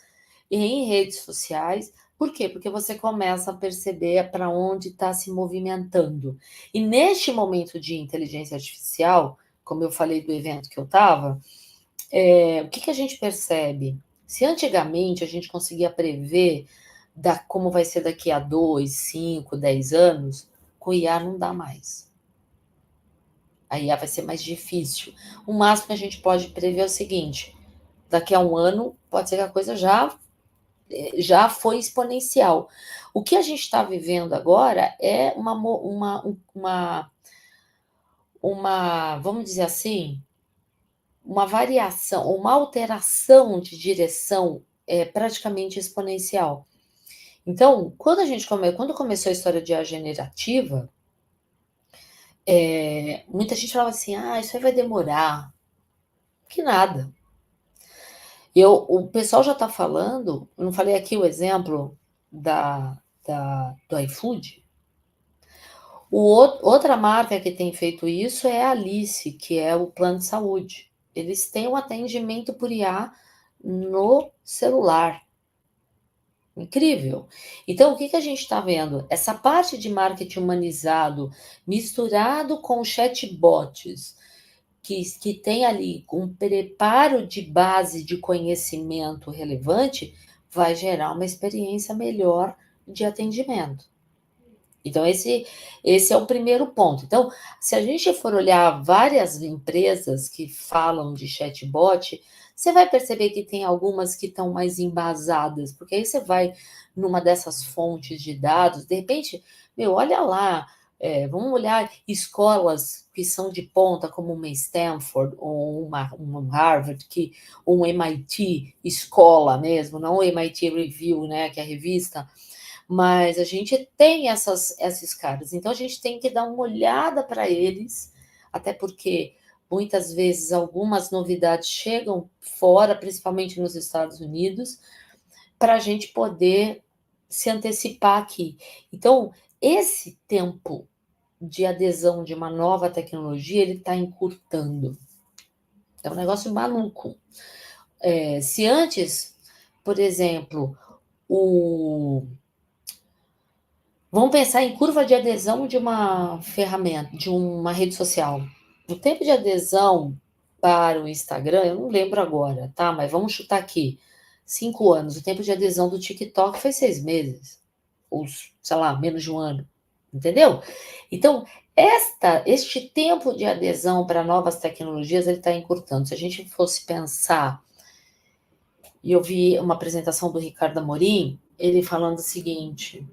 em redes sociais. Por quê? Porque você começa a perceber para onde está se movimentando. E neste momento de inteligência artificial, como eu falei do evento que eu estava, o que a gente percebe? Se antigamente a gente conseguia prever como vai ser daqui a 2, 5, 10 anos, com IA não dá mais. A IA vai ser mais difícil. O máximo que a gente pode prever é o seguinte: daqui a um ano pode ser que a coisa já foi exponencial. O que a gente está vivendo agora é vamos dizer assim, uma variação, uma alteração de direção praticamente exponencial. Então, quando começou a história de IA generativa, muita gente falava assim: ah, isso aí vai demorar. Que nada. O pessoal já está falando, eu não falei aqui o exemplo do iFood. Outra marca que tem feito isso é a Alice, que é o plano de saúde. Eles têm um atendimento por IA no celular. Incrível. Então, o que a gente está vendo? Essa parte de marketing humanizado, misturado com chatbots, que tem ali um preparo de base de conhecimento relevante, vai gerar uma experiência melhor de atendimento. Então, esse é o primeiro ponto. Então, se a gente for olhar várias empresas que falam de chatbot, você vai perceber que tem algumas que estão mais embasadas, porque aí você vai numa dessas fontes de dados, de repente, meu, olha lá, vamos olhar escolas que são de ponta, como uma Stanford ou uma Harvard, ou um MIT escola mesmo, não o MIT Review, né, que é a revista, mas a gente tem esses caras, então a gente tem que dar uma olhada para eles, até porque muitas vezes algumas novidades chegam fora, principalmente nos Estados Unidos, para a gente poder se antecipar aqui. Então, esse tempo de adesão de uma nova tecnologia, ele está encurtando. É um negócio maluco. Se antes, por exemplo, vamos pensar em curva de adesão de uma ferramenta, de uma rede social. O tempo de adesão para o Instagram, eu não lembro agora, tá? Mas vamos chutar aqui. 5 anos. O tempo de adesão do TikTok foi 6 meses. Ou, sei lá, menos de um ano. Entendeu? Então, este tempo de adesão para novas tecnologias, ele está encurtando. Se a gente fosse pensar, e eu vi uma apresentação do Ricardo Amorim, ele falando o seguinte: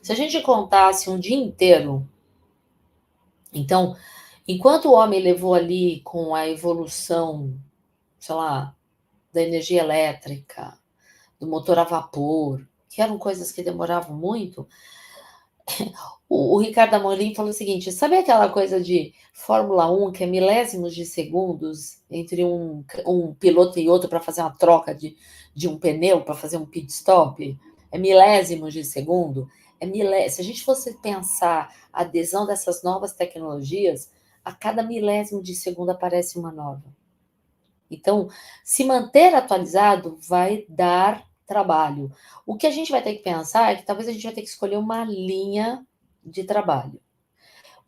se a gente contasse um dia inteiro, então, enquanto o homem levou ali com a evolução, sei lá, da energia elétrica, do motor a vapor, que eram coisas que demoravam muito, o Ricardo Amorim falou o seguinte: sabe aquela coisa de Fórmula 1, que é milésimos de segundos entre um piloto e outro para fazer uma troca de um pneu, para fazer um pit stop? É milésimos de segundo. Se a gente fosse pensar a adesão dessas novas tecnologias, a cada milésimo de segundo aparece uma nova. Então, se manter atualizado vai dar trabalho. O que a gente vai ter que pensar é que talvez a gente vai ter que escolher uma linha de trabalho,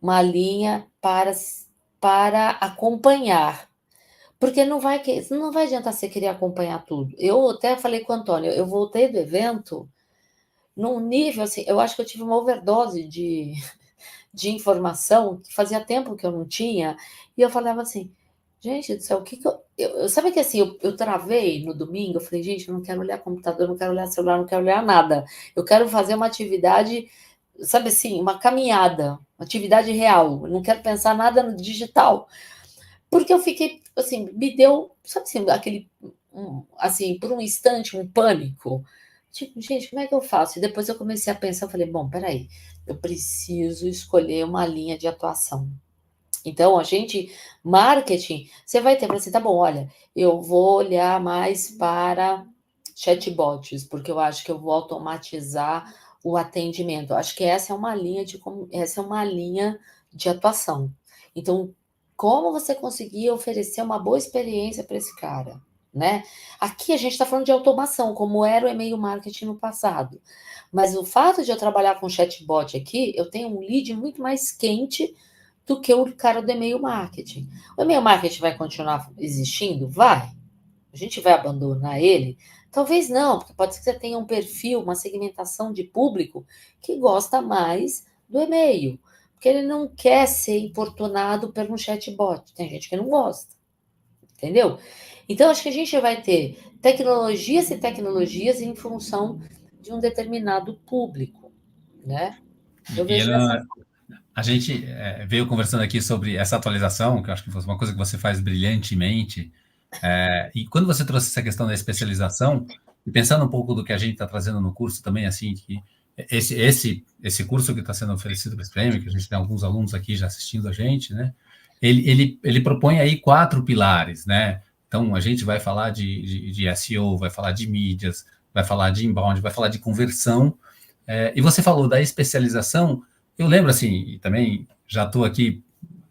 uma linha para acompanhar, porque não vai adiantar você querer acompanhar tudo. Eu até falei com o Antônio, eu voltei do evento num nível assim, eu acho que eu tive uma overdose de informação que fazia tempo que eu não tinha, e eu falava assim, gente do céu, o que eu sabe que assim, eu travei no domingo, eu falei, gente, eu não quero olhar computador, não quero olhar celular, não quero olhar nada, eu quero fazer uma atividade, sabe assim, uma caminhada, uma atividade real, eu não quero pensar nada no digital, porque eu fiquei, assim, me deu, sabe assim, assim, por um instante, um pânico, tipo, gente, como é que eu faço? E depois eu comecei a pensar, eu falei, bom, peraí, eu preciso escolher uma linha de atuação. Então, marketing, você vai ter para assim, tá bom, olha, eu vou olhar mais para chatbots, porque eu acho que eu vou automatizar o atendimento. Eu acho que essa é uma linha de atuação. Então, como você conseguir oferecer uma boa experiência para esse cara, né? Aqui a gente está falando de automação, como era o e-mail marketing no passado. Mas o fato de eu trabalhar com chatbot aqui, eu tenho um lead muito mais quente do que o cara do e-mail marketing. O e-mail marketing vai continuar existindo? Vai. A gente vai abandonar ele? Talvez não, porque pode ser que você tenha um perfil, uma segmentação de público que gosta mais do e-mail, porque ele não quer ser importunado por um chatbot. Tem gente que não gosta, entendeu? Então, acho que a gente vai ter tecnologias e tecnologias em função de um determinado público, né? Eu E vejo dessa a gente veio conversando aqui sobre essa atualização, que eu acho que foi uma coisa que você faz brilhantemente. E quando você trouxe essa questão da especialização, e pensando um pouco do que a gente está trazendo no curso também, assim, que esse curso que está sendo oferecido para esse prêmio, que a gente tem alguns alunos aqui já assistindo a gente, né? Ele propõe aí 4 pilares, né? Então, a gente vai falar de SEO, vai falar de mídias, vai falar de inbound, vai falar de conversão. E você falou da especialização. Eu lembro, assim, e também já estou aqui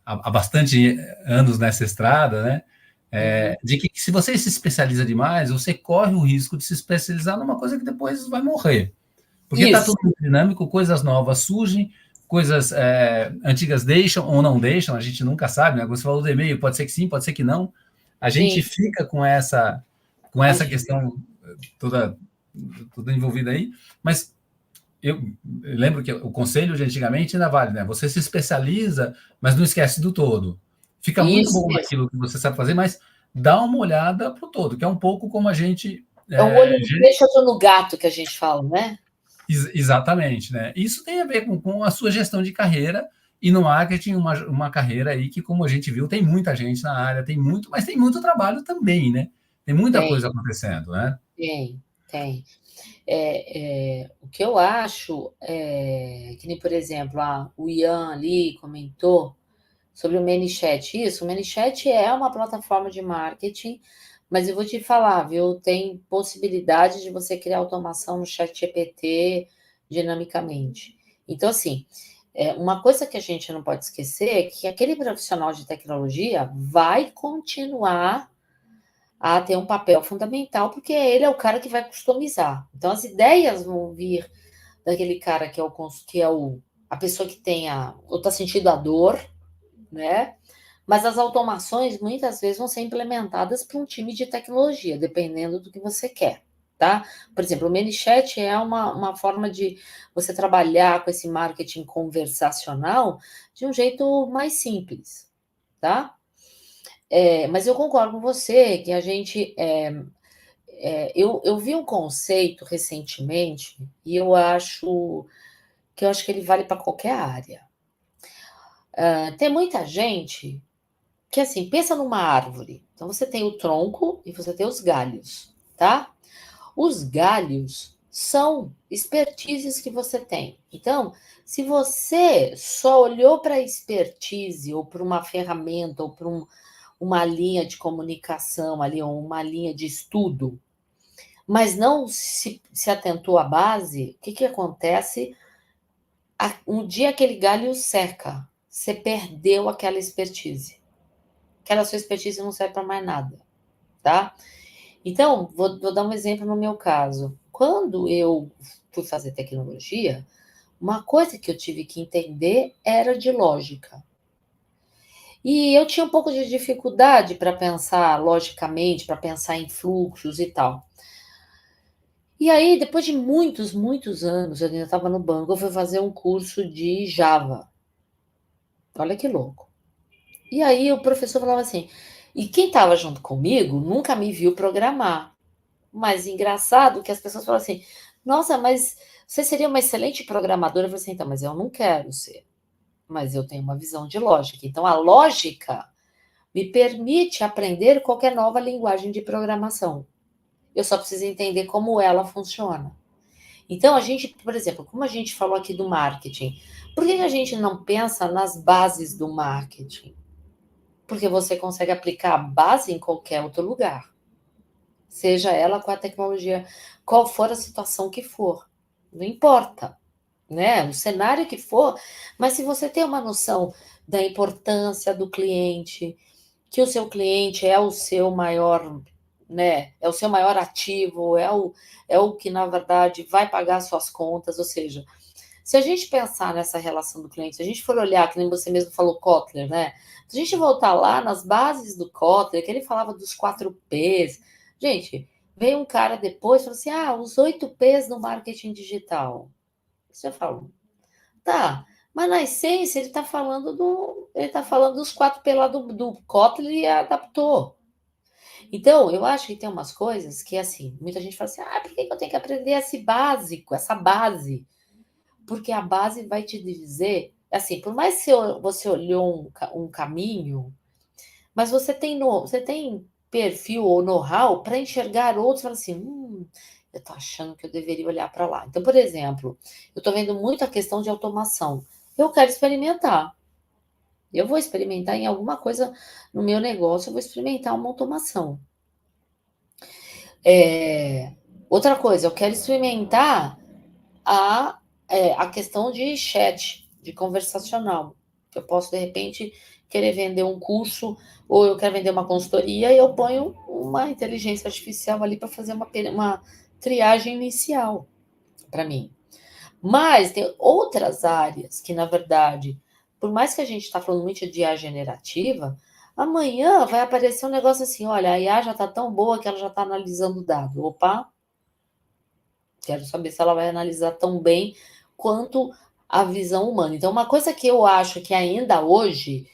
há bastante anos nessa estrada, né? De que se você se especializa demais, você corre o risco de se especializar numa coisa que depois vai morrer. Porque está isso. tudo muito dinâmico, coisas novas surgem, coisas antigas deixam ou não deixam, a gente nunca sabe, né? Você falou do e-mail, pode ser que sim, pode ser que não. A gente Sim, fica com essa questão toda envolvida aí, mas eu lembro que o conselho de antigamente ainda vale, né? Você se especializa, mas não esquece do todo. Fica muito Isso bom mesmo. naquilo que você sabe fazer, mas dá uma olhada para o todo, que é um pouco como a gente. É um olho no peixe, outro no gato, que a gente fala, né? Exatamente, né? Isso tem a ver com a sua gestão de carreira e no marketing, uma carreira aí que, como a gente viu, tem muita gente na área, tem muito, mas tem muito trabalho também, né? Tem muita Tem, coisa acontecendo, né? tem. O que eu acho que nem, por exemplo, o Ian ali comentou sobre o ManyChat. Isso, o ManyChat é uma plataforma de marketing, mas eu vou te falar, viu? Tem possibilidade de você criar automação no ChatGPT dinamicamente. Então, assim, uma coisa que a gente não pode esquecer é que aquele profissional de tecnologia vai continuar a ter um papel fundamental, porque ele é o cara que vai customizar. Então, as ideias vão vir daquele cara que é a pessoa que tem ou está sentindo a dor, né? Mas as automações muitas vezes vão ser implementadas por um time de tecnologia, dependendo do que você quer, tá? Por exemplo, o ManyChat é uma forma de você trabalhar com esse marketing conversacional de um jeito mais simples, tá? Mas eu concordo com você que a gente. Eu vi um conceito recentemente e eu acho que ele vale para qualquer área. Tem muita gente que assim, pensa numa árvore. Então você tem o tronco e você tem os galhos, tá? Os galhos são expertises que você tem. Então, se você só olhou para a expertise ou para uma ferramenta ou para uma linha de comunicação ali, ou uma linha de estudo, mas não se atentou à base, o que acontece? Um dia aquele galho seca, você perdeu aquela expertise. Aquela sua expertise não serve para mais nada, tá? Então, vou dar um exemplo no meu caso. Quando eu fui fazer tecnologia, uma coisa que eu tive que entender era de lógica. E eu tinha um pouco de dificuldade para pensar logicamente, para pensar em fluxos e tal. E aí, depois de muitos, muitos anos, eu ainda estava no banco, eu fui fazer um curso de Java. Olha que louco. E aí o professor falava assim, e quem estava junto comigo nunca me viu programar. Mas engraçado que as pessoas falam assim, nossa, mas você seria uma excelente programadora. Eu falei assim, então, mas eu não quero ser. Mas eu tenho uma visão de lógica. Então, a lógica me permite aprender qualquer nova linguagem de programação. Eu só preciso entender como ela funciona. Então, a gente, por exemplo, como a gente falou aqui do marketing, por que a gente não pensa nas bases do marketing? Porque você consegue aplicar a base em qualquer outro lugar, seja ela com a tecnologia, qual for a situação que for, não importa, né? O cenário que for, mas se você tem uma noção da importância do cliente, que o seu cliente é o seu maior, né? É o seu maior ativo, é o que, na verdade, vai pagar suas contas, ou seja, se a gente pensar nessa relação do cliente, se a gente for olhar, que nem você mesmo falou, Kotler, né? Se a gente voltar lá nas bases do Kotler, que ele falava dos 4 P's, gente, veio um cara depois e falou assim: os 8 P's no marketing digital. Você fala, tá, mas na essência ele tá falando dos 4P lá do Kotler e adaptou. Então, eu acho que tem umas coisas que, assim, muita gente fala assim: por que eu tenho que aprender esse básico, essa base? Porque a base vai te dizer, assim, por mais que você olhou um caminho, mas você tem perfil ou know-how para enxergar outros e falar assim, eu estou achando que eu deveria olhar para lá. Então, por exemplo, eu estou vendo muito a questão de automação. Eu quero experimentar. Eu vou experimentar em alguma coisa no meu negócio, eu vou experimentar uma automação. Outra coisa, eu quero experimentar a questão de chat, de conversacional. Eu posso, de repente, querer vender um curso ou eu quero vender uma consultoria e eu ponho uma inteligência artificial ali para fazer uma triagem inicial para mim. Mas tem outras áreas que, na verdade, por mais que a gente está falando muito de IA generativa, amanhã vai aparecer um negócio assim, olha, a IA já está tão boa que ela já está analisando o dado. Opa, Quero saber se ela vai analisar tão bem quanto a visão humana. Então, uma coisa que eu acho que ainda hoje,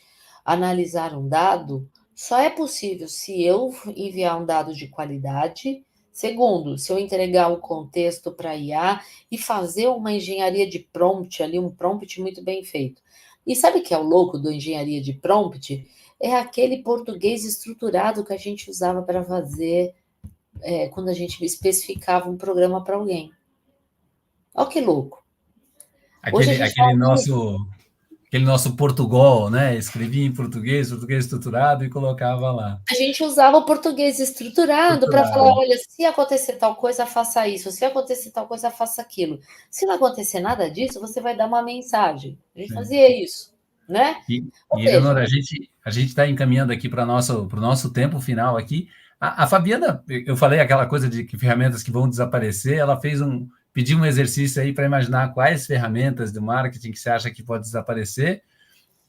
analisar um dado só é possível se eu enviar um dado de qualidade. Segundo, se eu entregar o contexto para IA e fazer uma engenharia de prompt ali, um prompt muito bem feito. E sabe o que é o louco do engenharia de prompt? É aquele português estruturado que a gente usava para fazer quando a gente especificava um programa para alguém. Olha que louco. Hoje a Aquele, gente fala aquele nosso aquele nosso Portugal, né? Escrevia em português, português estruturado e colocava lá. a gente usava o português estruturado para falar: Estruturado. olha, se acontecer tal coisa, faça isso, se acontecer tal coisa, faça aquilo. Se não acontecer nada disso, você vai dar uma mensagem. A gente É. fazia isso, né? Ou E seja, Eleonora, a gente está encaminhando aqui para o nosso tempo final aqui. A Fabiana, eu falei aquela coisa de que ferramentas que vão desaparecer, ela pediu um exercício aí para imaginar quais ferramentas do marketing que você acha que pode desaparecer.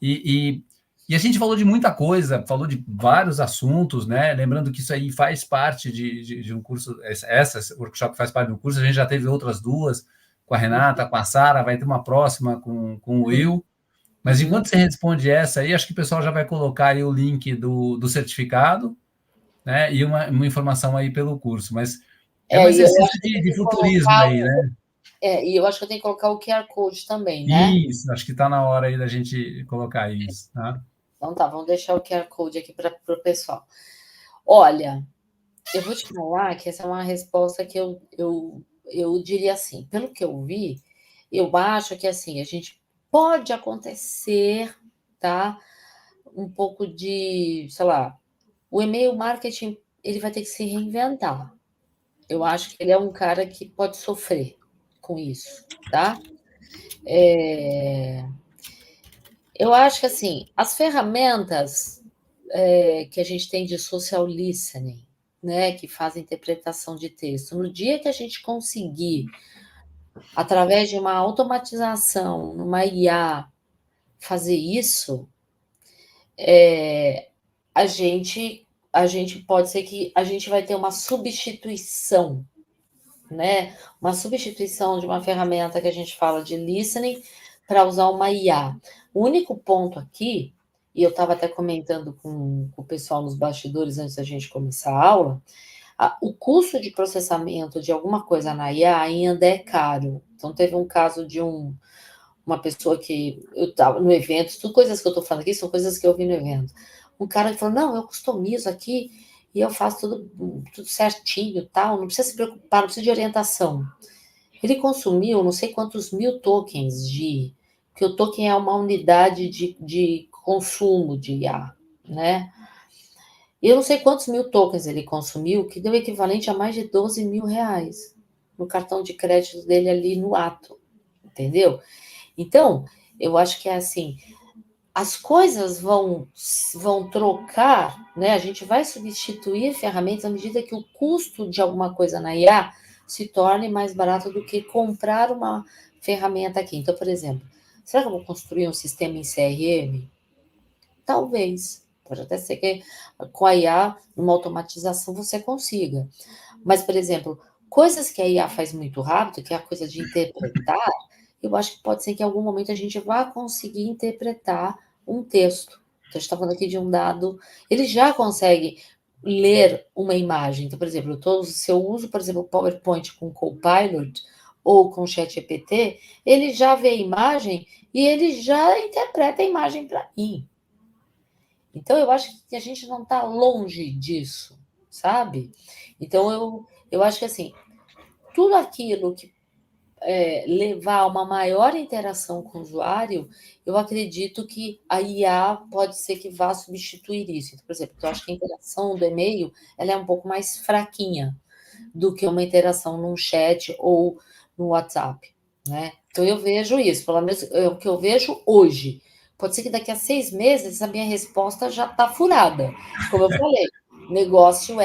E, e a gente falou de muita coisa, falou de vários assuntos, né? Lembrando que isso aí faz parte de um curso, essa workshop faz parte do curso, a gente já teve outras duas, com a Renata, com a Sara, vai ter uma próxima com o Will. Mas uhum. enquanto você responde essa aí, acho que o pessoal já vai colocar aí o link do certificado, né? E uma informação aí pelo curso. Mas é um E eu acho exercício que eu tenho de que futurismo colocar, aí, né? e eu acho que eu tenho que colocar o QR Code também, né? Isso, acho que está na hora aí da gente colocar isso, tá? Então tá, vamos deixar o QR Code aqui para o pessoal. Olha, eu vou te falar que essa é uma resposta que eu diria assim, pelo que eu vi, eu acho que assim, a gente pode acontecer, tá? Um pouco de, sei lá, o e-mail marketing ele vai ter que se reinventar. Eu acho que ele é um cara que pode sofrer com isso, tá? É, eu acho que assim, as ferramentas que a gente tem de social listening, né, que faz interpretação de texto, no dia que a gente conseguir, através de uma automatização, numa IA, fazer isso, a gente, a gente pode ser que a gente vai ter uma substituição, né? Uma substituição de uma ferramenta que a gente fala de listening para usar uma IA. O único ponto aqui, e eu estava até comentando com o pessoal nos bastidores antes da gente começar a aula, o custo de processamento de alguma coisa na IA ainda é caro. Então, teve um caso de uma pessoa que eu estava no evento, tudo coisas que eu estou falando aqui são coisas que eu vi no evento. Um cara que falou: não, eu customizo aqui e eu faço tudo certinho, tal, não precisa se preocupar, não precisa de orientação. Ele consumiu não sei quantos mil tokens que o token é uma unidade de consumo de IA, né? E eu não sei quantos mil tokens ele consumiu, que deu equivalente a mais de 12 mil reais no cartão de crédito dele ali no ato, entendeu? Então, eu acho que é assim, as coisas vão trocar, né? A gente vai substituir ferramentas à medida que o custo de alguma coisa na IA se torne mais barato do que comprar uma ferramenta aqui. Então, por exemplo, será que eu vou construir um sistema em CRM? Talvez. Pode até ser que com a IA, numa automatização, você consiga. Mas, por exemplo, coisas que a IA faz muito rápido, que é a coisa de interpretar, eu acho que pode ser que em algum momento a gente vá conseguir interpretar um texto. Então, a gente está falando aqui de um dado. Ele já consegue ler uma imagem. Então, por exemplo, se eu uso, por exemplo, o PowerPoint com Copilot ou com ChatGPT, ele já vê a imagem e ele já interpreta a imagem para mim. Então, eu acho que a gente não está longe disso, sabe? Então, eu acho que assim, tudo aquilo que levar a uma maior interação com o usuário, eu acredito que a IA pode ser que vá substituir isso. Então, por exemplo, eu acho que a interação do e-mail ela é um pouco mais fraquinha do que uma interação num chat ou no WhatsApp, né? Então eu vejo isso, pelo menos é o que eu vejo hoje. Pode ser que daqui a 6 meses a minha resposta já está furada. Como eu falei, o negócio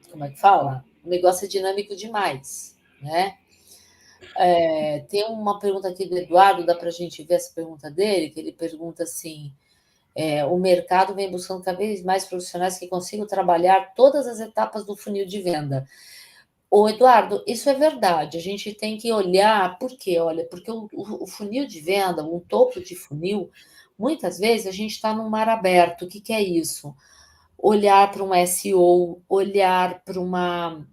como é que fala? O negócio é dinâmico demais, né? Tem uma pergunta aqui do Eduardo, dá para a gente ver essa pergunta dele, que ele pergunta assim: o mercado vem buscando cada vez mais profissionais que consigam trabalhar todas as etapas do funil de venda. Ô, Eduardo, isso é verdade. A gente tem que olhar, por quê? Olha, porque o funil de venda, um topo de funil, muitas vezes a gente está num mar aberto. O que, que é isso? Olhar para um SEO, olhar para um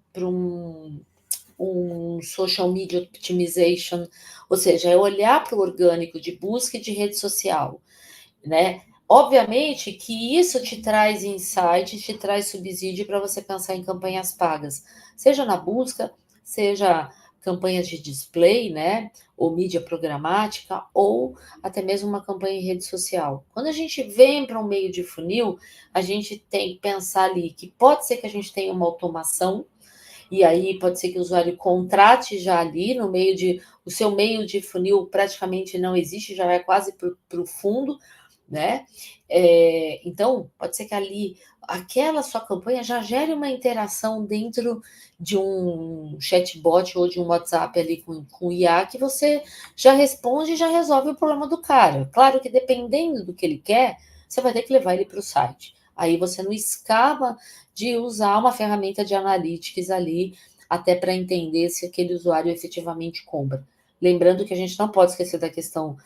social media optimization, ou seja, é olhar para o orgânico de busca e de rede social, né? Obviamente que isso te traz insight, te traz subsídio para você pensar em campanhas pagas, seja na busca, seja campanhas de display, né? Ou mídia programática, ou até mesmo uma campanha em rede social. Quando a gente vem para um meio de funil, a gente tem que pensar ali que pode ser que a gente tenha uma automação, e aí pode ser que o usuário contrate já ali no meio de. O seu meio de funil praticamente não existe, já vai quase para o fundo, né? Então, pode ser que ali aquela sua campanha já gere uma interação dentro de um chatbot ou de um WhatsApp ali com IA que você já responde e já resolve o problema do cara. Claro que dependendo do que ele quer, você vai ter que levar ele para o site. Aí você não escapa de usar uma ferramenta de analytics ali, até para entender se aquele usuário efetivamente compra. Lembrando que a gente não pode esquecer da questão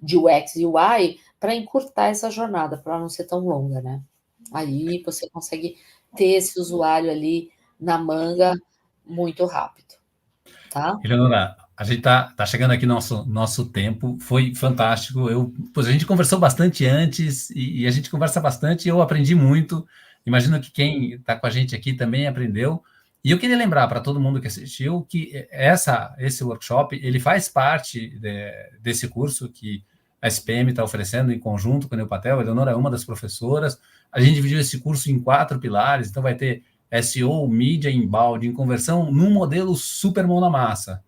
de UX e UI para encurtar essa jornada, para não ser tão longa, né? Aí você consegue ter esse usuário ali na manga muito rápido, tá? Eleonora, a gente tá chegando aqui no nosso tempo, foi fantástico. Pois a gente conversou bastante antes e a gente conversa bastante e eu aprendi muito. Imagino que quem está com a gente aqui também aprendeu. E eu queria lembrar para todo mundo que assistiu que esse workshop ele faz parte desse curso que a SPM está oferecendo em conjunto com a Neupatel. A Eleonora é uma das professoras. A gente dividiu esse curso em 4 pilares, então vai ter SEO, mídia, embalde, em conversão, num modelo super mão na massa,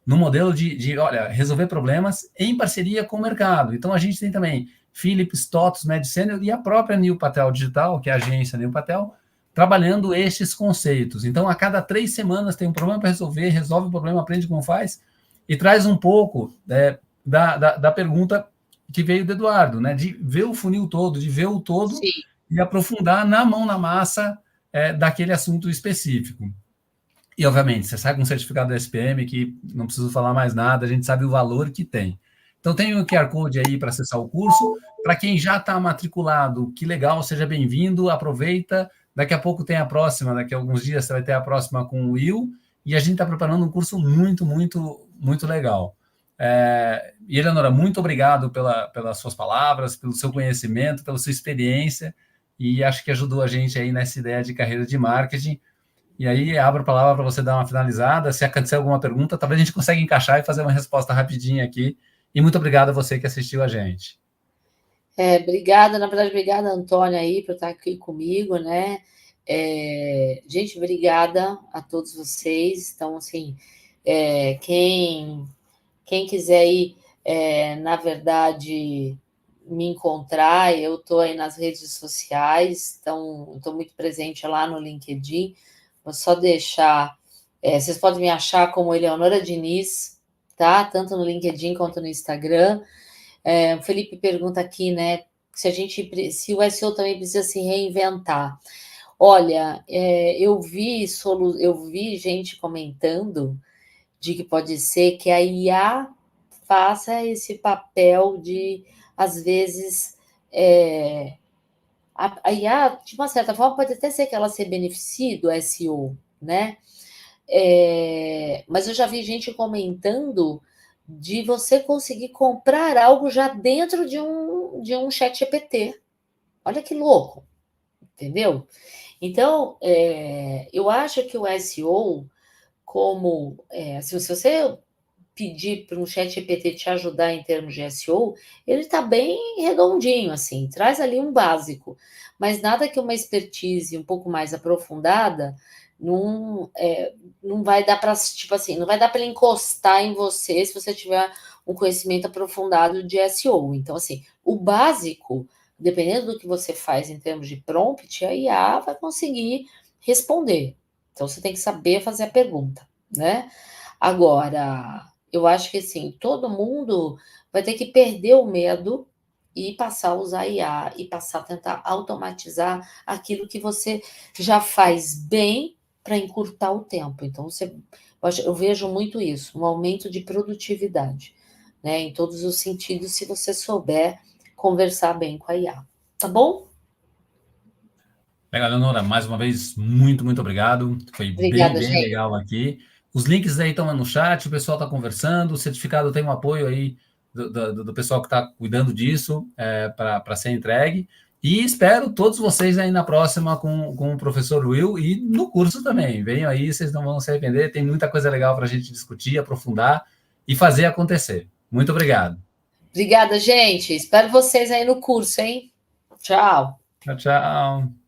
num modelo olha, resolver problemas em parceria com o mercado. Então, a gente tem também Philips, TOTOS, MedSenior e a própria New Patel Digital, que é a agência New Patel, trabalhando estes conceitos. Então, a cada 3 semanas tem um problema para resolver, resolve o problema, aprende como faz, e traz um pouco da pergunta que veio do Eduardo, né? De ver o funil todo, de ver o todo Sim. e aprofundar na mão na massa daquele assunto específico. E, obviamente, você sai com um certificado da SPM que não preciso falar mais nada, a gente sabe o valor que tem. Então, tem o QR Code aí para acessar o curso. Para quem já está matriculado, que legal, seja bem-vindo, aproveita. Daqui a pouco tem a próxima, daqui a alguns dias você vai ter a próxima com o Will. E a gente está preparando um curso muito, muito, muito legal. E, Eleonora, muito obrigado pelas suas palavras, pelo seu conhecimento, pela sua experiência. E acho que ajudou a gente aí nessa ideia de carreira de marketing. E aí abro a palavra para você dar uma finalizada. Se acontecer alguma pergunta, talvez a gente consiga encaixar e fazer uma resposta rapidinha aqui. E muito obrigado a você que assistiu a gente. Obrigada, na verdade, obrigada, Antônia, aí, por estar aqui comigo, né? Gente, obrigada a todos vocês. Então, assim, quem quiser aí, na verdade, me encontrar, eu estou aí nas redes sociais, então estou muito presente lá no LinkedIn. Vou só deixar. Vocês podem me achar como Eleonora Diniz, tá? Tanto no LinkedIn quanto no Instagram. O Felipe pergunta aqui, né? Se o SEO também precisa se reinventar. Olha, eu vi gente comentando de que pode ser que a IA faça esse papel de, às vezes, a IA, de uma certa forma, pode até ser que ela se beneficie do SEO, né? Mas eu já vi gente comentando de você conseguir comprar algo já dentro de um chat GPT. Olha que louco, entendeu? Então, eu acho que o SEO, como se você pedir para um chat GPT te ajudar em termos de SEO, ele está bem redondinho, assim, traz ali um básico, mas nada que uma expertise um pouco mais aprofundada não vai dar para, tipo assim, não vai dar para ele encostar em você se você tiver um conhecimento aprofundado de SEO. Então, assim, o básico, dependendo do que você faz em termos de prompt, a IA vai conseguir responder. Então, você tem que saber fazer a pergunta, né? Agora, eu acho que assim, todo mundo vai ter que perder o medo e passar a usar IA e passar a tentar automatizar aquilo que você já faz bem para encurtar o tempo. Então, eu vejo muito isso, um aumento de produtividade, né? Em todos os sentidos, se você souber conversar bem com a IA. Tá bom? Legal, Leonora, mais uma vez, muito, muito obrigado. Foi bem, Obrigada, bem gente. legal aqui. Os links aí estão no chat, o pessoal está conversando, o certificado tem um apoio aí do pessoal que está cuidando disso para ser entregue. E espero todos vocês aí na próxima com o professor Will e no curso também. Venham aí, vocês não vão se arrepender. Tem muita coisa legal para a gente discutir, aprofundar e fazer acontecer. Muito obrigado. Obrigada, gente. Espero vocês aí no curso, hein? Tchau. Tchau, tchau.